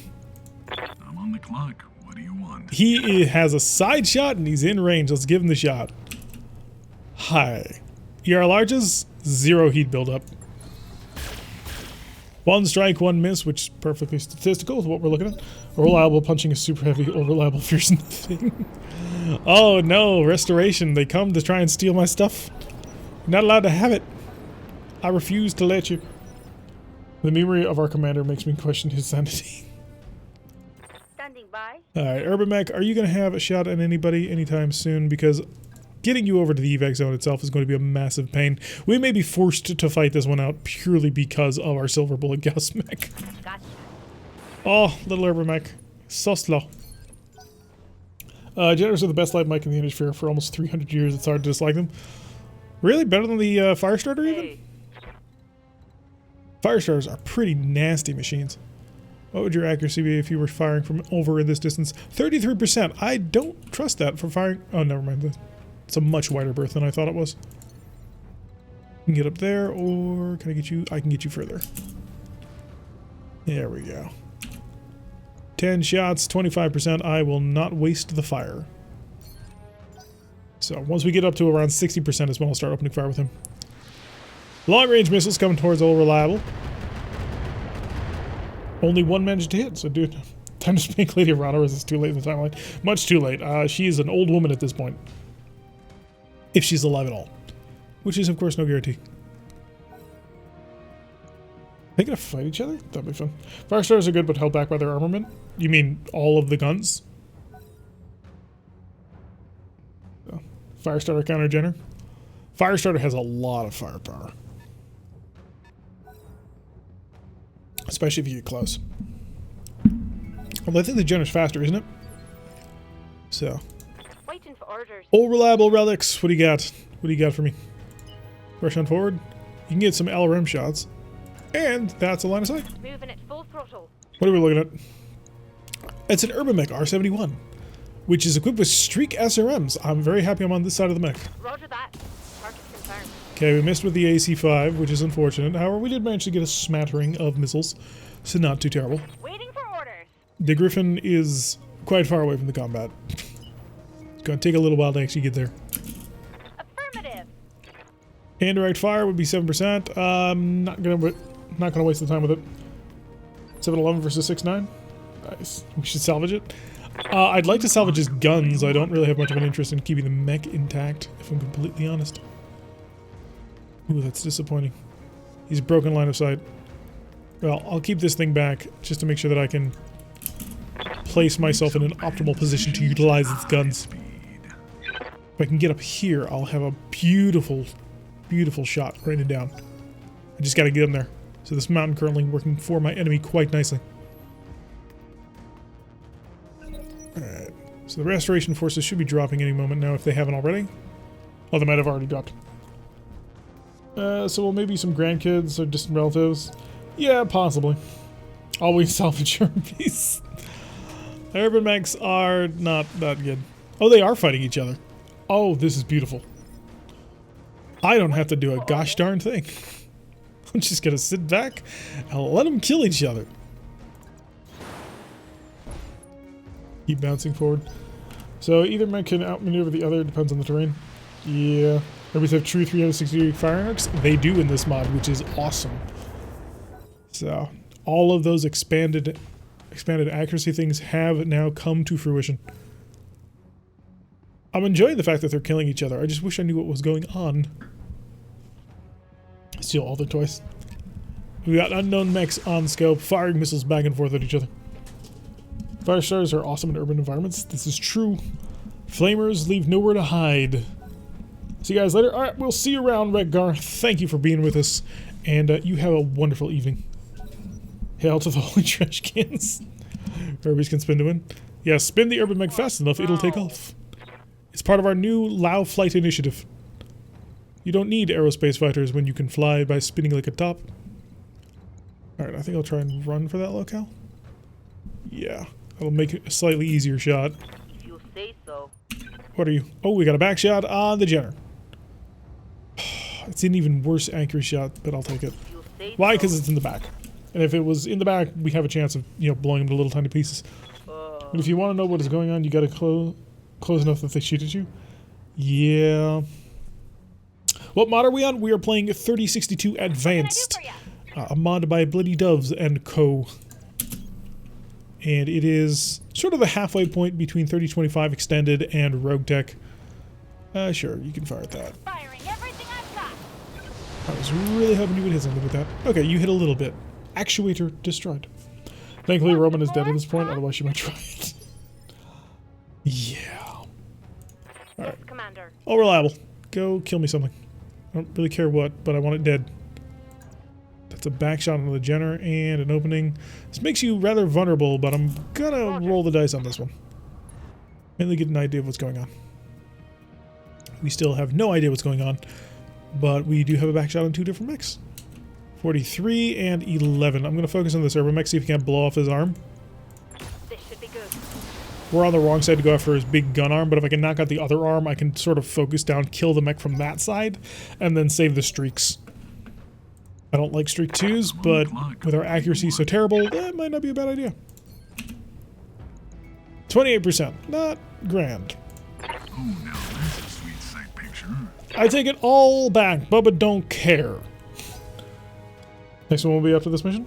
I'm on the clock. What do you want? He has a side shot and he's in range. Let's give him the shot. Hi. ER larges, 0 heat buildup. 1 strike, 1 miss, which is perfectly statistical with what we're looking at. Reliable punching is super heavy, reliable fears nothing. Oh no, restoration. They come to try and steal my stuff. You're not allowed to have it. I refuse to let you. The memory of our commander makes me question his sanity. Standing by. Alright, Urban Mech, are you going to have a shot at anybody anytime soon? Because getting you over to the evac zone itself is going to be a massive pain. We may be forced to fight this one out purely because of our Silver Bullet Gauss Mech. Gotcha. Oh, little Urban Mech. So slow. Generators are the best light mech in the Hemisphere for almost 300 years. It's hard to dislike them. Really? Better than the Firestarter even? Hey. Firestarters are pretty nasty machines. What would your accuracy be if you were firing from over in this distance? 33%. I don't trust that for firing. Oh, never mind. It's a much wider berth than I thought it was. You can get up there, or can I get you? I can get you further. There we go. 10 shots, 25%. I will not waste the fire. So once we get up to around 60% is when I'll start opening fire with him. Long range missiles coming towards all reliable. Only 1 managed to hit, so dude, time to spank Lady Rana, or is this too late in the timeline? Much too late. She is an old woman at this point. If she's alive at all. Which is, of course, no guarantee. They gonna fight each other? That'd be fun. Firestarters are good, but held back by their armament. You mean all of the guns? Oh. Firestarter counter Jenner. Firestarter has a lot of firepower. Especially if you get close. Well, I think the Jenner's faster, isn't it? So. Waiting for orders. All reliable relics. What do you got? What do you got for me? Rush on forward. You can get some LRM shots. And that's a line of sight. Moving at full throttle. What are we looking at? It's an Urban Mech R71, which is equipped with Streak SRMs. I'm very happy I'm on this side of the mech. Roger that. Target confirmed. Okay, we missed with the AC-5, which is unfortunate. However, we did manage to get a smattering of missiles, so not too terrible. Waiting for orders. The Griffin is quite far away from the combat. It's going to take a little while to actually get there. Affirmative. Hand direct fire would be 7%. Not gonna waste the time with it. 711 versus 6.9. Nice. We should salvage it. I'd like to salvage his guns. I don't really have much of an interest in keeping the mech intact, if I'm completely honest. Ooh, that's disappointing. He's broken line of sight. Well, I'll keep this thing back just to make sure that I can place myself in an optimal position to utilize its guns. If I can get up here, I'll have a beautiful, beautiful shot raining down. I just gotta get him there. So this mountain currently working for my enemy quite nicely. Alright. So the restoration forces should be dropping any moment now if they haven't already. Oh, they might have already dropped. So well, maybe some grandkids or distant relatives. Yeah, possibly. Always salvage your piece. Urban mechs are not that good. Oh, they are fighting each other. Oh, this is beautiful. I don't have to do a gosh darn thing. I'm just gonna sit back and let them kill each other. Keep bouncing forward. So either mech can outmaneuver the other, depends on the terrain. Yeah. Enemies have true 360-degree fire arcs. They do in this mod, which is awesome. So all of those expanded accuracy things have now come to fruition. I'm enjoying the fact that they're killing each other. I just wish I knew what was going on. Steal all their toys. We got unknown mechs on scope, firing missiles back and forth at each other. Fire stars are awesome in urban environments. This is true. Flamers leave nowhere to hide. See you guys later. Alright, we'll see you around, Redgar. Thank you for being with us. And you have a wonderful evening. Hail to the holy trash cans. Everybody's can spin to win. Yeah, spin the urban mech fast enough, it'll take off. It's part of our new Lao flight initiative. You don't need aerospace fighters when you can fly by spinning like a top. Alright, I think I'll try and run for that locale. Yeah, that'll make it a slightly easier shot. If you say so. What are you? Oh, we got a back shot on the Jenner. It's an even worse accurate shot, but I'll take it. Why? Because it's in the back. And if it was in the back, we have a chance of, you know, blowing them to little tiny pieces. But if you want to know what is going on, you gotta close enough that they shoot at you. Yeah. What mod are we on? We are playing 3062 Advanced. A mod by Bloody Doves and Co. And it is sort of the halfway point between 3025 Extended and Rogue Tech. Sure, you can fire at that. Firing everything I've got. I was really hoping you would hit something with that. Okay, you hit a little bit. Actuator destroyed. Thankfully, Roman is dead at this point, otherwise she might try it. Yeah. Alright. Yes, Commander. All reliable. Go kill me something. I don't really care what, but I want it dead. That's a back shot on the Jenner and an opening. This makes you rather vulnerable, but I'm gonna roll the dice on this one. Mainly get an idea of what's going on. We still have no idea what's going on, but we do have a back shot on two different mechs. 43 and 11. I'm gonna focus on this urban mech, see if he can't blow off his arm. This should be good. We're on the wrong side to go after his big gun arm, but if I can knock out the other arm, I can sort of focus down, kill the mech from that side, and then save the streaks. I don't like streak 2s, but with our accuracy so terrible, that might not be a bad idea. 28%. Not grand. Oh, now that's a sweet sight picture. I take it all back. Bubba don't care. Next one will be after this mission?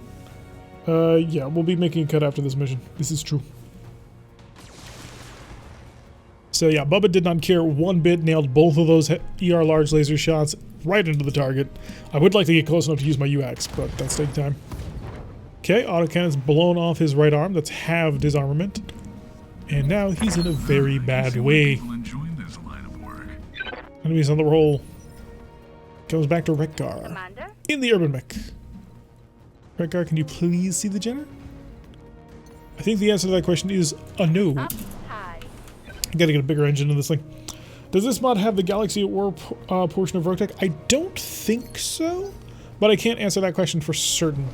Yeah, we'll be making a cut after this mission. This is true. So yeah, Bubba did not care one bit, nailed both of those ER large laser shots right into the target. I would like to get close enough to use my UX, but that's taking time. Okay, autocannon's blown off his right arm. That's halved his armament. And now he's in a very bad way. This line of work. Enemies on the roll. Comes back to Redgar. Commander? In the urban mech. Redgar, can you please see the Jenner? I think the answer to that question is a no. Up high. I gotta get a bigger engine in this thing. Does this mod have the Galaxy at War portion of Rogue Tech? I don't think so, but I can't answer that question for certain.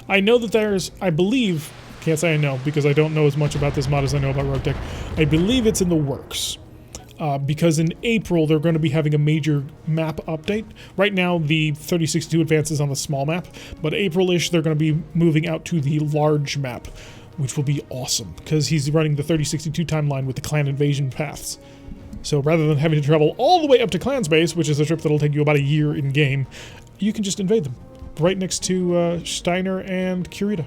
I know that there's, I believe, can't say I know because I don't know as much about this mod as I know about Rogue Tech. I believe it's in the works. Because in April they're going to be having a major map update. Right now the 3062 Advance is on the small map, but April-ish they're going to be moving out to the large map, which will be awesome because he's running the 3062 timeline with the clan invasion paths. So rather than having to travel all the way up to clan space, which is a trip that'll take you about a year in game, you can just invade them right next to Steiner and Kurita.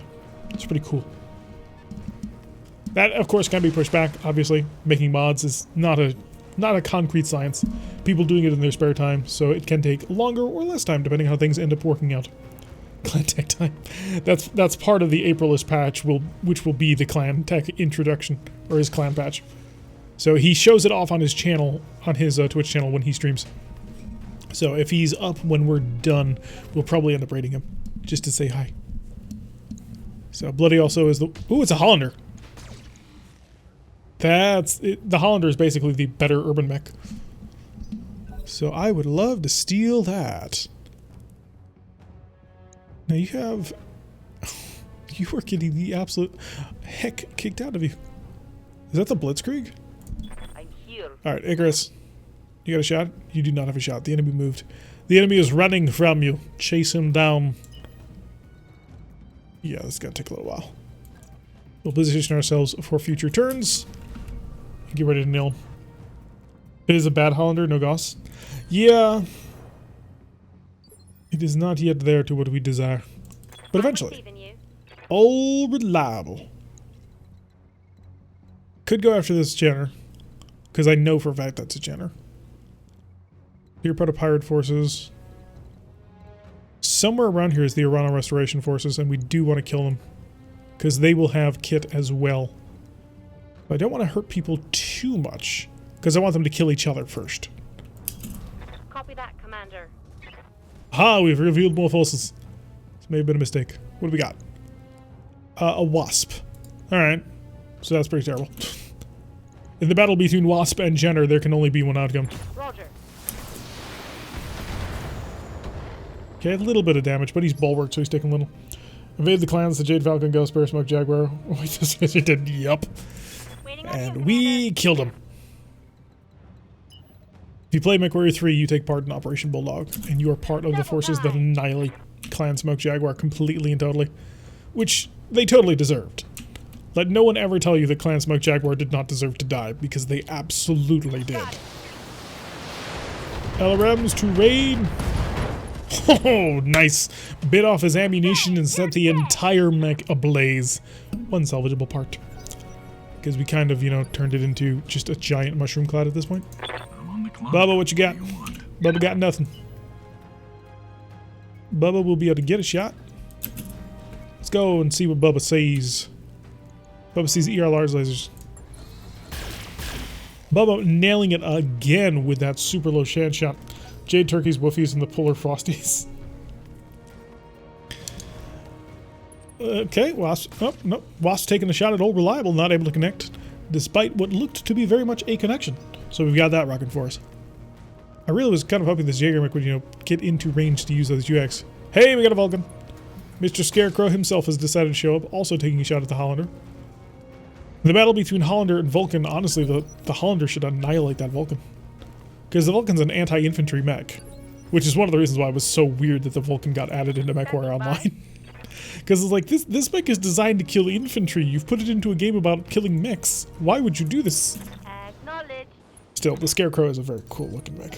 It's pretty cool. That of course can be pushed back. Obviously, making mods is not a concrete science. People doing it in their spare time, so it can take longer or less time depending on how things end up working out. Clan Tech time. That's part of the April-ish patch, which will be the Clan Tech introduction, or his clan patch. So he shows it off on his channel, on his Twitch channel when he streams. So if he's up when we're done, we'll probably end up raiding him, just to say hi. So Bloody also is the... Ooh, it's a Hollander. That's it. The Hollander is basically the better urban mech. So I would love to steal that. Now you have... You are getting the absolute heck kicked out of you. Is that the Blitzkrieg? I'm here. Alright, Icarus. You got a shot? You do not have a shot. The enemy moved. The enemy is running from you. Chase him down. Yeah, this is gonna take a little while. We'll position ourselves for future turns. Get ready to nail. It is a bad Hollander, no Goss. Yeah. It is not yet there to what we desire. But eventually. Receiving you. All reliable. Could go after this Jenner. Because I know for a fact that's a Jenner. You're part of pirate forces. Somewhere around here is the Irana Restoration Forces, and we do want to kill them. Because they will have kit as well. But I don't want to hurt people too much. Because I want them to kill each other first. Copy that, Commander. Ha! We've revealed more forces. This may have been a mistake. What do we got? A Wasp. Alright. So that's pretty terrible. In the battle between Wasp and Jenner, there can only be one outcome. Roger. Okay, a little bit of damage, but he's bulwarked, so he's taking little. Evade the clans, the Jade Falcon, Ghost Bear, Smoke Jaguar. Wait, this guy did. Yup. Waiting on you, And we killed him. If you play MechWarrior 3, you take part in Operation Bulldog, and you are part of the forces that annihilate Clan Smoke Jaguar completely and totally. Which they totally deserved. Let no one ever tell you that Clan Smoke Jaguar did not deserve to die, because they absolutely did. LRMs to raid. Oh, nice. Bit off his ammunition and set the entire mech ablaze. One salvageable part. Because we kind of, you know, turned it into just a giant mushroom cloud at this point. I'm on the clock. Bubba, what you got? What do you want? Bubba got nothing. Bubba will be able to get a shot. Let's go and see what Bubba sees. Bubba sees ER large lasers. Bubba nailing it again with that super low shan shot. Jade Turkeys, Woofies, and the Polar Frosties. Okay, Wasp. Oh, no. Wasp taking a shot at Old Reliable, not able to connect, despite what looked to be very much a connection. So we've got that rocking for us. I really was kind of hoping this Jaeger mech would, you know, get into range to use those UX. Hey, we got a Vulcan. Mr. Scarecrow himself has decided to show up, also taking a shot at the Hollander. In the battle between Hollander and Vulcan, honestly, the Hollander should annihilate that Vulcan. Because the Vulcan's an anti-infantry mech. Which is one of the reasons why it was so weird that the Vulcan got added into MechWarrior Online. Because it's like, this mech is designed to kill infantry. You've put it into a game about killing mechs. Why would you do this? Acknowledged. Still, the Scarecrow is a very cool looking mech.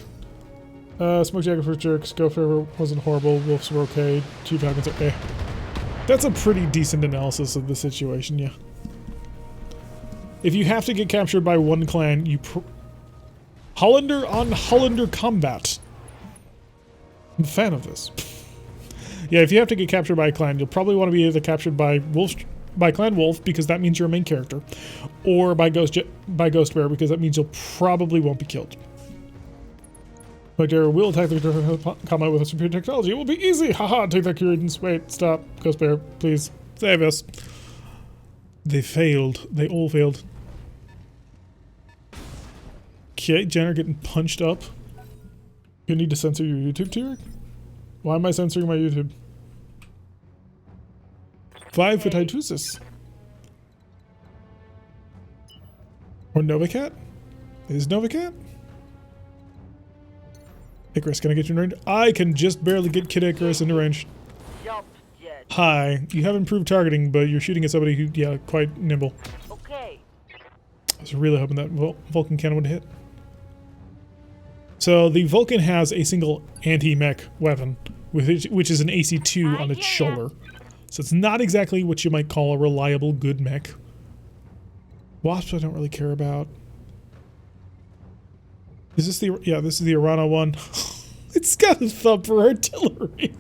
Smoke Jacket for jerks. Go Forever wasn't horrible. Wolves were okay. Chief Falcons are okay. That's a pretty decent analysis of the situation, yeah. If you have to get captured by one clan, you Hollander on Hollander combat. I'm a fan of this. Yeah, if you have to get captured by a clan, you'll probably want to be either captured by Clan Wolf, because that means you're a main character, or by Ghost Bear, because that means you'll probably won't be killed. Like, will attack the combat with a superior technology. It will be easy. Haha, take that credence. Wait, stop. Ghost Bear, please. Save us. They failed. They all failed. Okay, Jenner getting punched up. You need to censor your YouTube tier? Why am I censoring my YouTube? 5 for Titusis. Or Novacat? Is Novacat? Icarus, can I get you in range? I can just barely get Kid Icarus into range. Jump jet. Hi, you have improved targeting, but you're shooting at somebody who, yeah, quite nimble. Okay. I was really hoping that Vulcan cannon would hit. So the Vulcan has a single anti-mech weapon, which is an AC-2 on its shoulder. So it's not exactly what you might call a reliable good mech. Wasps I don't really care about. Is this the... Yeah, this is the Irana one. It's got a thumper artillery.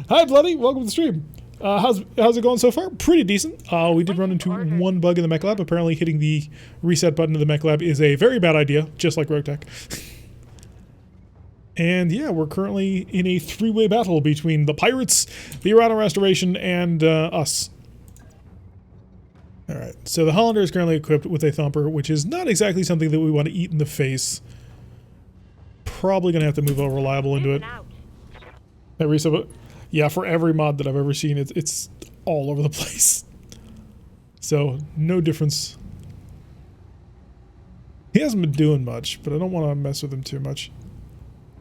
Hi, Bloody. Welcome to the stream. How's it going so far? Pretty decent. We did run into one bug in the mech lab. Apparently hitting the reset button of the mech lab is a very bad idea, just like RogueTech. And yeah, we're currently in a three-way battle between the pirates, the Irana Restoration, and us. Alright, so the Hollander is currently equipped with a thumper, which is not exactly something that we want to eat in the face. Probably going to have to move a reliable into it. That reset, yeah, for every mod that I've ever seen, it's all over the place. So, no difference. He hasn't been doing much, but I don't want to mess with him too much.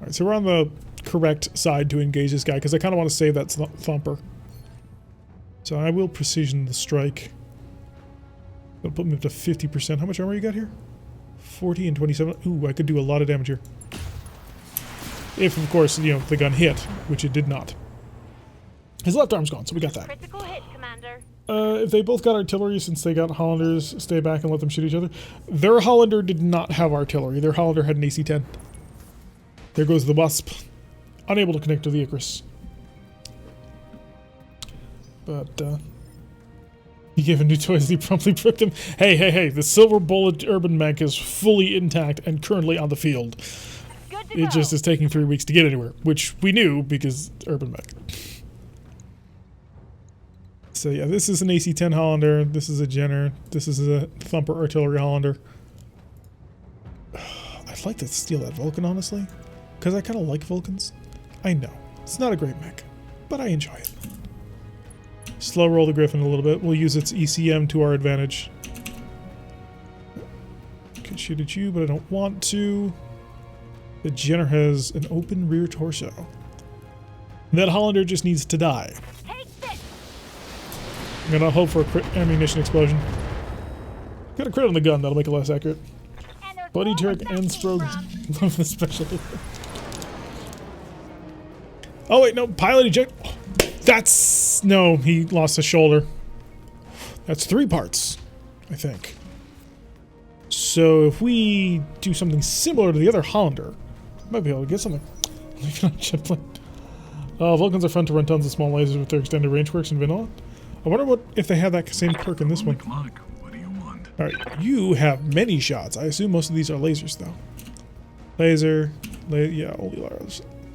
Alright, so we're on the correct side to engage this guy, because I kind of want to save that thumper. So I will precision the strike. That'll put me up to 50%. How much armor you got here? 40 and 27. Ooh, I could do a lot of damage here. If, of course, you know, the gun hit, which it did not. His left arm's gone, so we got that. Critical hit, Commander. If they both got artillery, since they got Hollanders, stay back and let them shoot each other. Their Hollander did not have artillery. Their Hollander had an AC-10. There goes the Wasp. Unable to connect to the Icarus. But, he gave him new toys, he promptly bricked him. Hey, the Silver Bullet Urban Mech is fully intact and currently on the field. Good to It go. just is taking 3 weeks to get anywhere, which we knew because Urban Mech. So yeah, this is an AC-10 Hollander, this is a Jenner, this is a Thumper Artillery Hollander. I'd like to steal that Vulcan, honestly, because I kind of like Vulcans. I know, it's not a great mech, but I enjoy it. Slow roll the Griffin a little bit, we'll use its ECM to our advantage. Could shoot at you, but I don't want to. The Jenner has an open rear torso. That Hollander just needs to die. Take this. I'm gonna hope for a crit ammunition explosion. Got a crit on the gun, that'll make it less accurate. And there's Buddy more Turk where and that came Sprogue from. love the special. Oh wait, no, pilot eject. That's no, he lost his shoulder. That's 3 parts, I think. So if we do something similar to the other Hollander, might be able to get something. Leave it on jet plane. Vulcans are fun to run tons of small lasers with their extended range quirks in vanilla. I wonder what if they have that same quirk in this one. Clock. What do you want? Alright, you have many shots. I assume most of these are lasers, though. Laser. Yeah,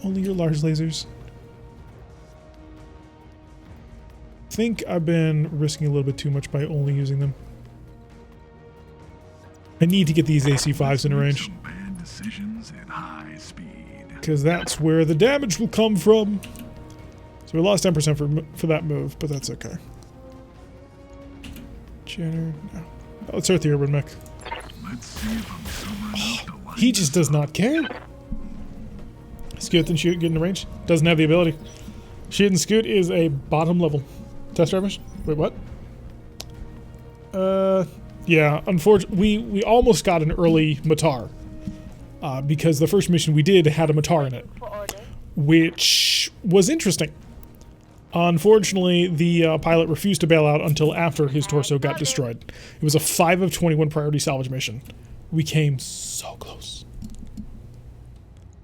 only your large lasers. Think I've been risking a little bit too much by only using them. I need to get these AC-5s in range. Some bad decisions at high speed. Because that's where the damage will come from. So we lost 10% for that move, but that's okay. Jenner, no. Let's start the Urban Mech. Let's see if I'm sober enough to light He just does not care. Scoot and shoot, get in the range. Doesn't have the ability. Shoot and scoot is a bottom level test drive mission. Wait, what? Yeah, unfortunately, we almost got an early Matar. Because the first mission we did had a Matar in it, For order. which was interesting. Unfortunately, the pilot refused to bail out until after his torso got destroyed. It was a 5 of 21 priority salvage mission. We came so close.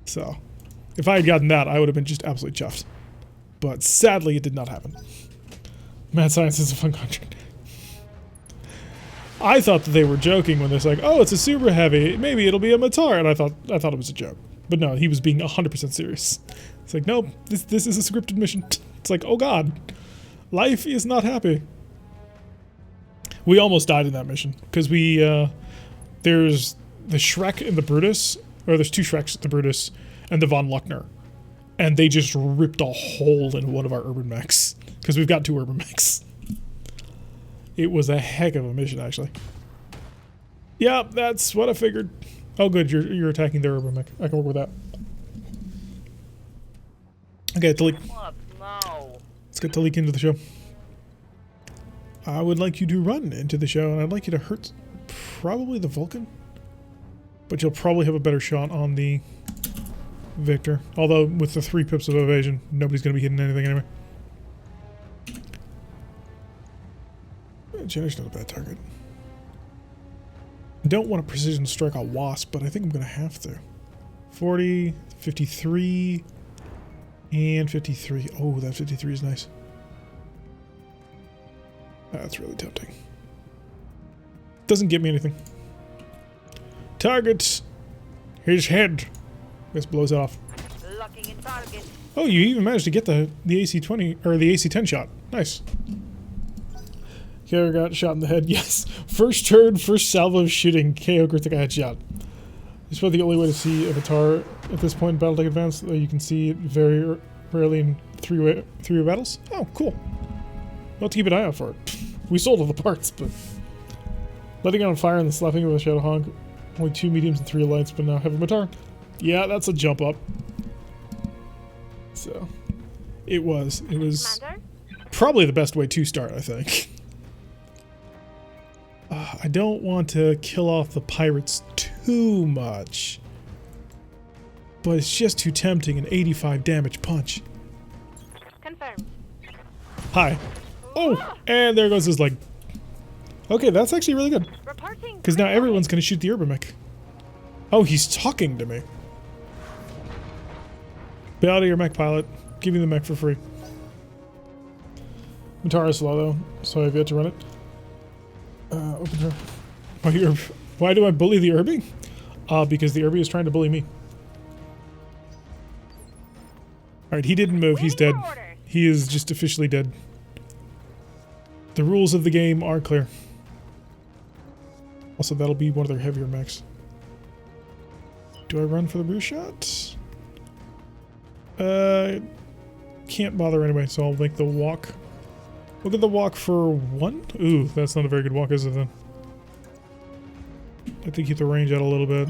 So, if I had gotten that, I would have been just absolutely chuffed. But sadly, it did not happen. Mad Science is a fun contract. I thought that they were joking when they're like, "Oh, it's a super heavy. Maybe it'll be a Matar," and I thought it was a joke. But no, he was being 100% serious. It's like, nope, this is a scripted mission. It's like, oh god, life is not happy. We almost died in that mission because there's the Shrek and the Brutus, or there's 2 Shreks, the Brutus and the Von Luckner, and they just ripped a hole in one of our urban mechs because we've got 2 urban mechs. It was a heck of a mission, actually. Yeah, that's what I figured. Oh, good, you're attacking their urban mech. I can work with that. Okay, Talik. What? No. Let's get Talik into the show. I would like you to run into the show, and I'd like you to hurt probably the Vulcan. But you'll probably have a better shot on the Victor. Although, with the 3 pips of evasion, nobody's going to be hitting anything anyway. Jenner's not a bad target. I don't want to precision strike a Wasp, but I think I'm going to have to. 40, 53, and 53. Oh, that 53 is nice. That's really tempting. Doesn't get me anything. Target his head. This blows off. Locking in target. Oh, you even managed to get the AC-20 or the AC-10 shot. Nice. KO got shot in the head. Yes. First turn, first salvo of shooting. KO Kritika headshot. It's probably the only way to see Avatar at this point in BattleTech Advanced. You can see it very rarely in three-way battles. Oh, cool. I'll have to keep an eye out for it. We sold all the parts, but letting it on fire and then slapping it with a Shadow Honk. Only 2 mediums and 3 lights, but now have a Matar. Yeah, that's a jump up. So, it was Commander? probably the best way to start, I think. I don't want to kill off the pirates too much. But it's just too tempting, an 85 damage punch. Confirmed. Hi. Oh, and there goes his leg. Okay, that's actually really good. Reporting. Because now everyone's going to shoot the urban mech. Oh, he's talking to me. Be out of your mech, pilot. Give me the mech for free. Matara is slow though, so I've yet to run it. Open her. Why do I bully the Irby? Because the Irby is trying to bully me. Alright, he didn't move. He's dead. He is just officially dead. The rules of the game are clear. Also, that'll be one of their heavier mechs. Do I run for the brew shot? Can't bother anyway, so I'll make the walk. Look at the walk for 1? Ooh, that's not a very good walk, is it then? I have to keep the range out a little bit.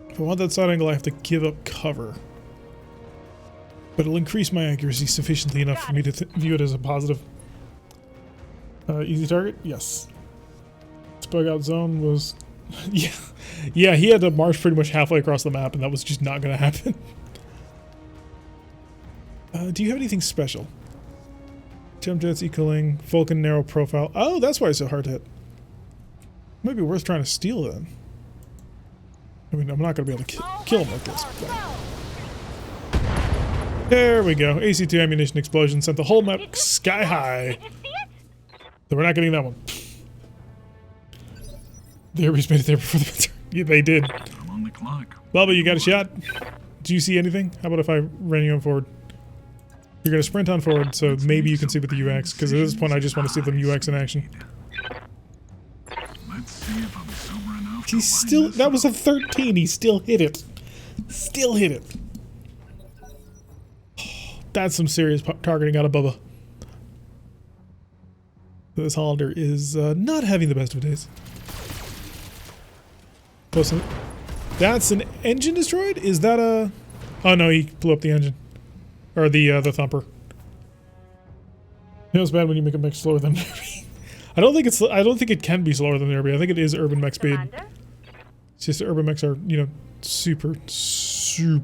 If I want that side angle, I have to give up cover. But it'll increase my accuracy sufficiently enough for me to view it as a positive. Easy target? Yes. Bug out zone was... yeah, he had to march pretty much halfway across the map, and that was just not going to happen. Do you have anything special? Jump jets equaling, Vulcan narrow profile. Oh, that's why it's so hard to hit. Might be worth trying to steal then. I mean, I'm not going to be able to kill him like this. But... there we go. AC-2 ammunition explosion sent the whole map sky high. So we're not getting that one. The Irby's made it there before the return. Yeah, they did. I'm on the clock. Bubba, you got a shot? Do you see anything? How about if I ran you on forward? You're going to sprint on forward, so maybe you can see with the UX, because at this point I just want to see them UX in action. Let's see if I'm sober enough to He's still... line this that was a up. 13. He still hit it. Still hit it. That's some serious targeting out of Bubba. This Hollander is not having the best of days. That's an engine destroyed? Is that a... oh no, he blew up the engine. Or the thumper. You know it's bad when you make a mech slower than Derby. I don't think it can be slower than Derby. I think it is urban mech speed. Commander? It's just the urban mechs are, you know, super slow.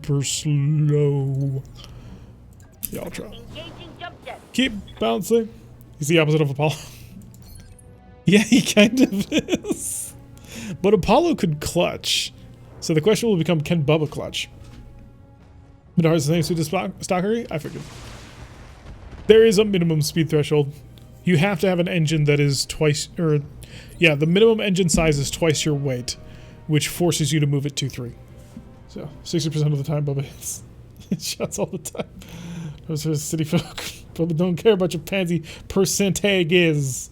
Yeah, I'll try. Engaging jump jet. Keep bouncing. He's the opposite of Apollo. Yeah, he kind of is. But Apollo could clutch. So the question will become, can Bubba clutch? Menard's the same suit as Stockery? I figured. There is a minimum speed threshold. You have to have an engine that is twice, or yeah, the minimum engine size is twice your weight, which forces you to move it 2-3. So 60% of the time Bubba hits shots all the time. Those are city folk. Bubba don't care about your pansy percentages.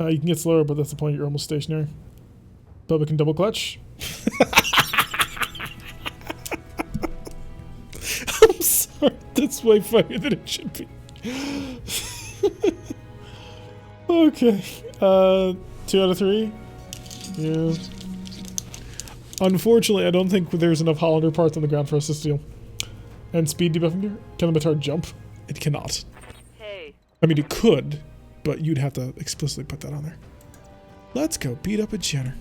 You can get slower, but that's the point. You're almost stationary. Bubba can double clutch. I'm sorry. That's way funnier than it should be. Okay. 2 out of 3. Yeah. Unfortunately, I don't think there's enough Hollander parts on the ground for us to steal. And speed debuffing gear? Can the Matard jump? It cannot. Hey. I mean, it could, but you'd have to explicitly put that on there. Let's go beat up a Jenner.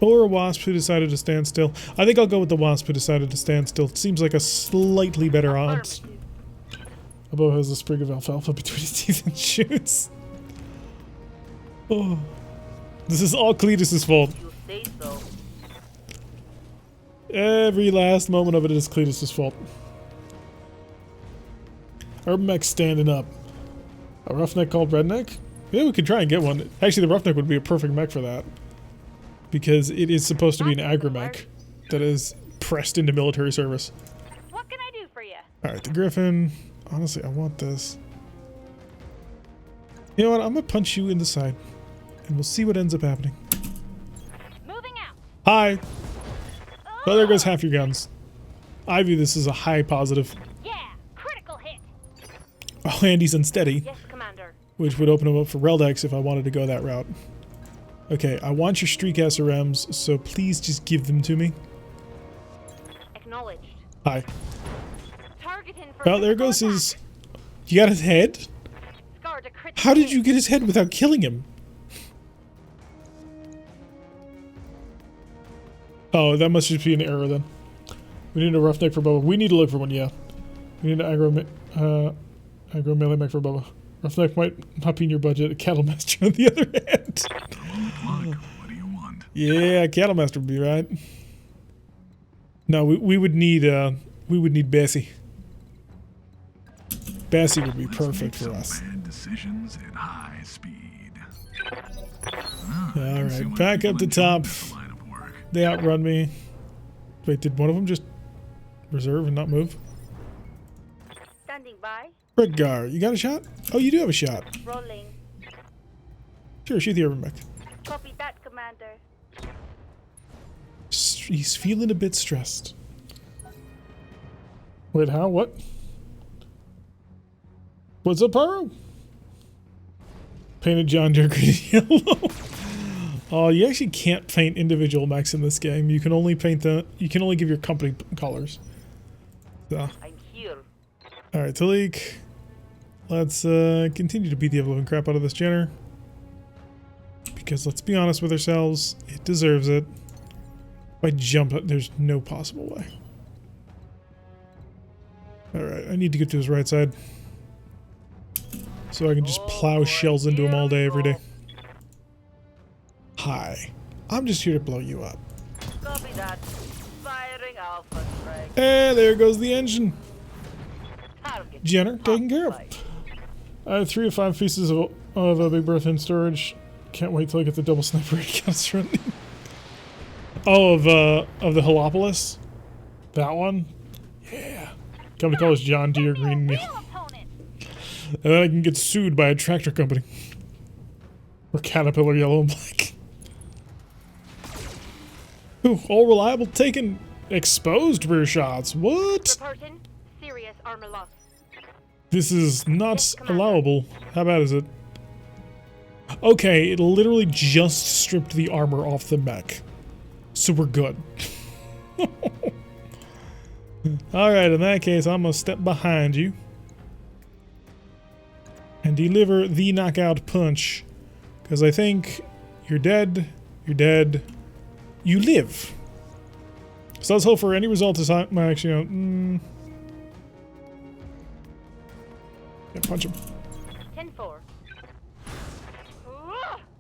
Or a Wasp who decided to stand still. I think I'll go with the Wasp who decided to stand still. It seems like a slightly better odds. Above has a sprig of alfalfa between his teeth and shoots. Oh. This is all Cletus's fault. You say so. Every last moment of it is Cletus's fault. Urban mech standing up. A roughneck called Redneck? Yeah, we could try and get one. Actually, the roughneck would be a perfect mech for that. Because it is supposed to be an agri-mech that is pressed into military service. What can I do for you? Alright, the Griffin. Honestly, I want this. You know what? I'm going to punch you in the side. And we'll see what ends up happening. Moving out. Hi! Well, there goes half your guns. I view this as a high positive. Yeah, critical hit. Oh, and he's unsteady. Yes, Commander. Which would open him up for Reldex if I wanted to go that route. Okay, I want your streak SRMs, so please just give them to me. Acknowledged. Hi. Targeting for Well, there critical goes attack. his... You got his head? Scarred a critical How did hit. you get his head without killing him? Oh, that must just be an error then. We need a roughneck for Bubba. We need to look for one, yeah. We need an aggro melee mech for Bubba. Roughneck might not be in your budget. A cattle master on the other hand. I'm on the clock. What do you want? Yeah, cattle master would be right. No, we would need Bessie. Bessie would be Let's perfect make for some us. bad decisions at high speed. All right, back up to top. They outrun me. Wait, did one of them just reserve and not move? Standing by. Redgar, you got a shot? Oh, you do have a shot. Rolling. Sure, shoot the urban mech. Copy that, Commander. He's feeling a bit stressed. Wait, how? What? What's up, Pyro? Painted John Deere green and yellow. Oh, you actually can't paint individual mechs in this game. You can only paint you can only give your company colors. So. I'm here. Alright, Talik. Let's continue to beat the ever-living crap out of this Jenner. Because let's be honest with ourselves, it deserves it. If I jump it, there's no possible way. Alright, I need to get to his right side. So I can just plow shells into him all day, every day. Hi. I'm just here to blow you up. Copy that. Firing Alpha strike. And there goes the engine. Target. Jenner taken care of. I have 3 of 5 pieces of a Big Bertha in storage. Can't wait till I get the double sniper counts running. Oh, of the Helopolis? That one? Yeah. Company call is John Deere Green and Real Yellow. opponent. And then I can get sued by a tractor company. Or Caterpillar Yellow and Black. Ooh, all reliable taken exposed rear shots. What? Reporting. Serious armor loss. This is not allowable. How bad is it? Okay, it literally just stripped the armor off the mech. So we're good. Alright, in that case, I'm gonna step behind you. And deliver the knockout punch. Because I think you're dead, you live. So let's hope for any result this time. Actually, no. Yeah, punch him. 10-4.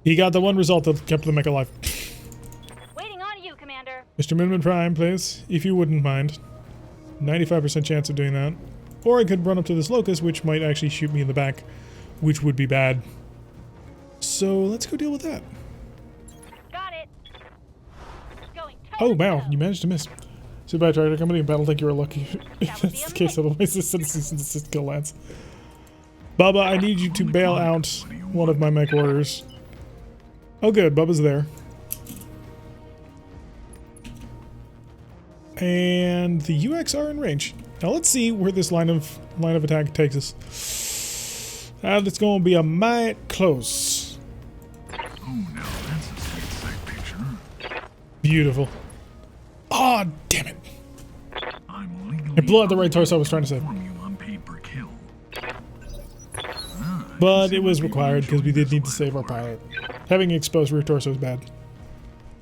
He got the one result that kept the mech alive. Waiting on you, Commander. Mr. Minman Prime, please, if you wouldn't mind. 95% chance of doing that. Or I could run up to this locust, which might actually shoot me in the back, which would be bad. So let's go deal with that. Got it. Going Oh wow, you managed to miss. So bye, Tractor Company and BattleTech, you are lucky. If that's the case, otherwise this citizens and desist kill lands. Bubba, I need you to bail out one of my MechWarriors. Oh good, Bubba's there. And the UX are in range. Now let's see where this line of attack takes us. And it's going to be a mite close. Oh, now that's a sweet sight picture. Beautiful. Oh, damn it. I'm legally It blew out the right torso I was trying to say. inform you on paid per kill. But it was required because we did need to save our pilot. Having exposed rear torso is bad.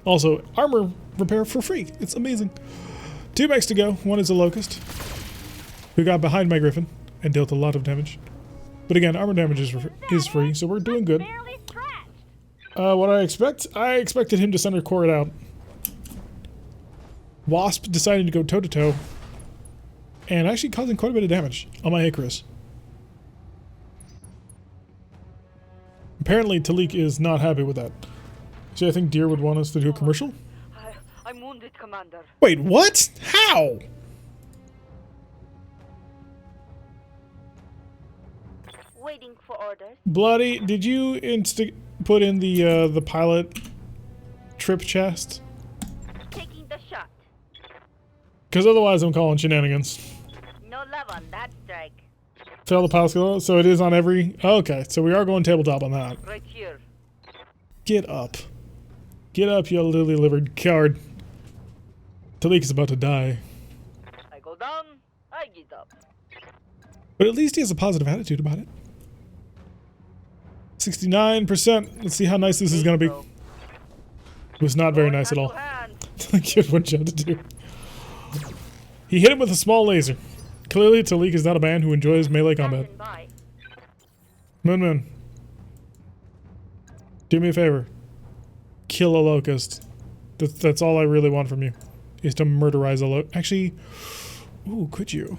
Also, armor repair for free. It's amazing. 2 mechs to go. One is a locust, who got behind my griffin and dealt a lot of damage. But again, armor damage is free, so we're doing good. barely scratched. What I expect? I expected him to center core it out. Wasp deciding to go toe-to-toe. And actually causing quite a bit of damage on my Icarus. Apparently, Talik is not happy with that. See, I think Deere would want us to do a commercial. I'm wounded, Commander. Wait, what? How? Waiting for orders. Bloody, did you put in the pilot trip chest? Taking the shot. Because otherwise I'm calling shenanigans. No love on that strike. Fail the pilot skill, so it is on every... Okay, so we are going tabletop on that. Right here. Get up. Get up, you lily-livered coward. Talik is about to die. I go down. Ease up. But at least he has a positive attitude about it. 69%. Let's see how nice this is going to be. It was not very nice at all. Give one shot to do. He hit him with a small laser. Clearly, Talik is not a man who enjoys melee combat. Moon. Do me a favor. Kill a locust. That's all I really want from you. Is to murderize a locust. Actually, ooh, could you?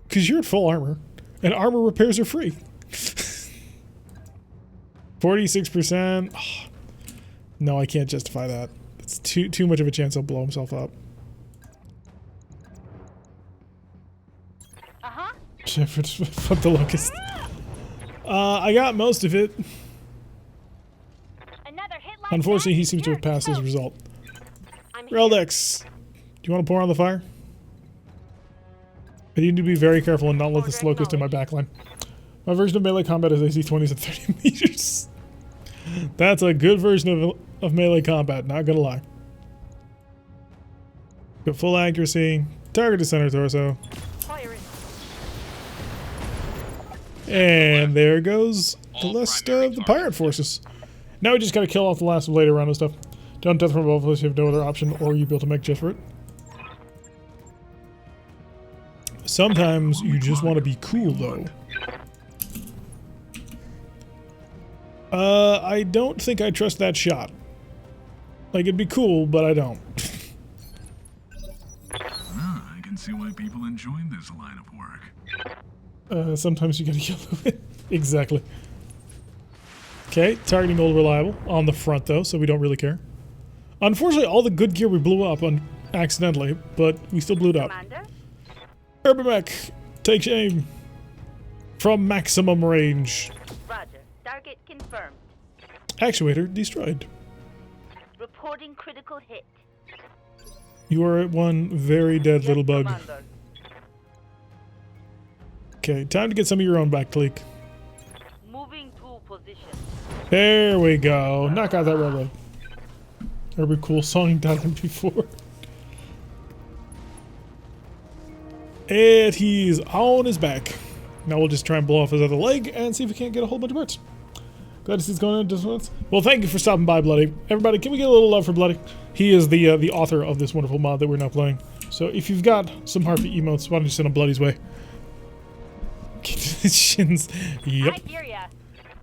Because you're at full armor. And armor repairs are free. 46%. Oh, no, I can't justify that. It's too much of a chance he'll blow himself up. Fuck the locust. I got most of it. Unfortunately, he seems to have passed his result. Reldex, do you want to pour on the fire? I need to be very careful and not let this locust in my backline. My version of melee combat is AC 20s at 30 meters. That's a good version of melee combat, not gonna lie. Got full accuracy, target to center torso. And there goes the rest of the pirate forces. Now we just gotta kill off the last of later round and stuff. Don't death from above unless you have no other option or you built a mech just for it. Sometimes you just want to be cool though. I don't think I trust that shot. Like, it'd be cool, but I don't. I can see why people enjoy this line of work. Sometimes you gotta kill them. Exactly. Okay, targeting old reliable on the front though, so we don't really care. Unfortunately, all the good gear we blew up accidentally, but we still blew it up. Urban Mech, take aim from maximum range. Roger. Target confirmed. Actuator destroyed. Reporting critical hit. You are one very dead little bug. Commander. Okay, time to get some of your own back, Talik. Moving to position. There we go. Knock out that railroad. Every cool song done it before. And he's on his back. Now we'll just try and blow off his other leg and see if we can't get a whole bunch of birds. Glad to see it's going into this one. Well, thank you for stopping by, Bloody. Everybody, can we get a little love for Bloody? He is the author of this wonderful mod that we're now playing. So if you've got some Harpy emotes, why don't you send them Bloody's way? Shins. Yep. I hear ya.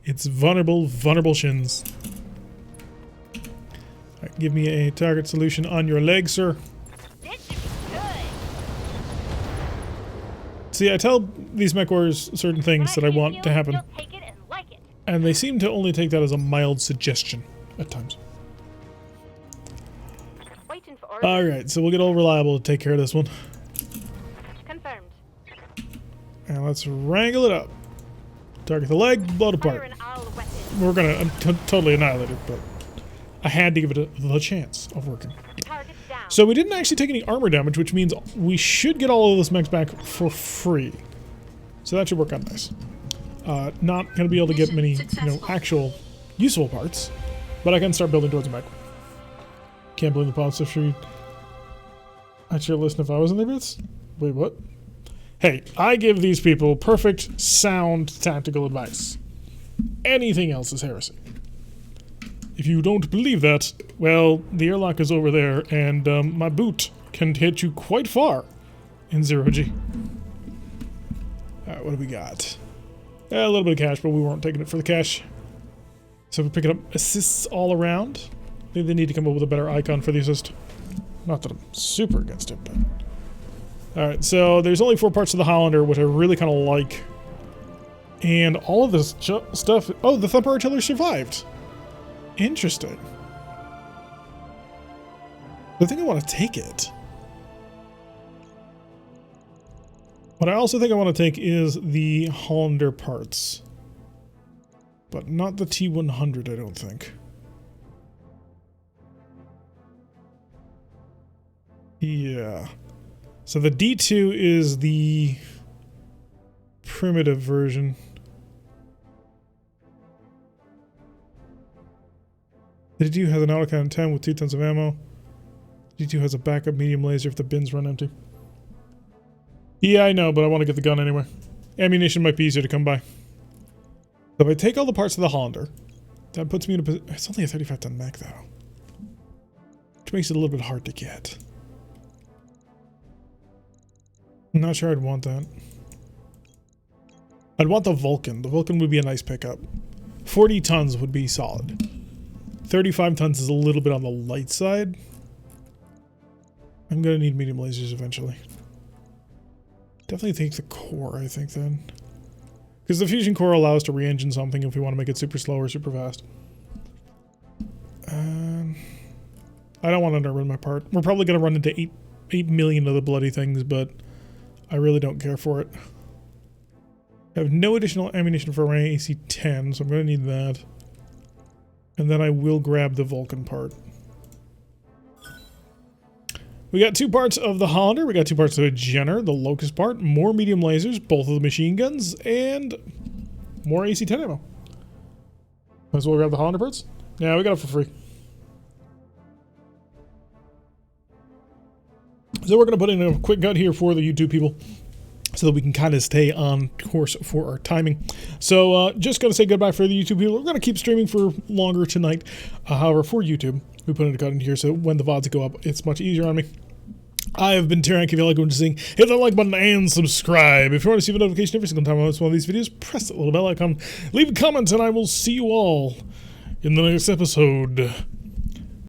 It's vulnerable shins. Alright, give me a target solution on your leg, sir. This should be good. See, I tell these MechWarriors certain things that I want to happen, You'll take it and like it. and they seem to only take that as a mild suggestion at times. Waiting for orders. Alright, so we'll get old reliable to take care of this one. Confirmed. And let's wrangle it up. Target the leg, blow it Fire apart. an owl weapon. We're gonna totally annihilate it, but I had to give it the chance of working. Target down. So we didn't actually take any armor damage, which means we should get all of this mechs back for free. So that should work out nice. Not gonna be able to get many, actual useful parts, but I can start building towards a mech. Can't believe the positive stream. I'd sure listen if I was in their bits. Wait, what? Hey, I give these people perfect, sound tactical advice. Anything else is heresy. If you don't believe that, well, the airlock is over there, and my boot can hit you quite far in 0G. Alright, what do we got? A little bit of cash, but we weren't taking it for the cash. So we're picking up assists all around. I think they need to come up with a better icon for the assist. Not that I'm super against it, but... Alright, so there's only 4 parts of the Highlander, which I really kind of like. And all of this stuff... Oh, the Thumper Artillery survived! Interesting. I think I want to take it. What I also think I want to take is the Hollander parts. But not the T-100, I don't think. Yeah. So the D2 is the primitive version. The D2 has an auto count 10 with 2 tons of ammo. D2 has a backup medium laser if the bins run empty. Yeah, I know, but I want to get the gun anyway. Ammunition might be easier to come by. So if I take all the parts of the Hollander, that puts me in a position. It's only a 35-ton mech, though. Which makes it a little bit hard to get. I'm not sure I'd want that. I'd want the Vulcan. The Vulcan would be a nice pickup. 40 tons would be solid. 35 tons is a little bit on the light side. I'm going to need medium lasers eventually. Definitely take the core, I think, then. Because the fusion core allows us to re-engine something if we want to make it super slow or super fast. I don't want to underrun my part. We're probably going to run into 8 million of the bloody things, but I really don't care for it. I have no additional ammunition for my AC-10, so I'm going to need that. And then I will grab the Vulcan part. We got 2 parts of the Hollander, we got 2 parts of the Jenner, the Locust part, more medium lasers, both of the machine guns, and more AC-10 ammo. Might as well grab the Hollander parts? Yeah, we got it for free. So we're going to put in a quick cut here for the YouTube people so that we can kind of stay on course for our timing. So just going to say goodbye for the YouTube people. We're going to keep streaming for longer tonight. However, for YouTube, we put in a cut in here so when the VODs go up, it's much easier on me. I have been Terran. If you like what you're seeing, hit that like button and subscribe. If you want to see the notification every single time I post one of these videos, press that little bell icon. Leave a comment and I will see you all in the next episode.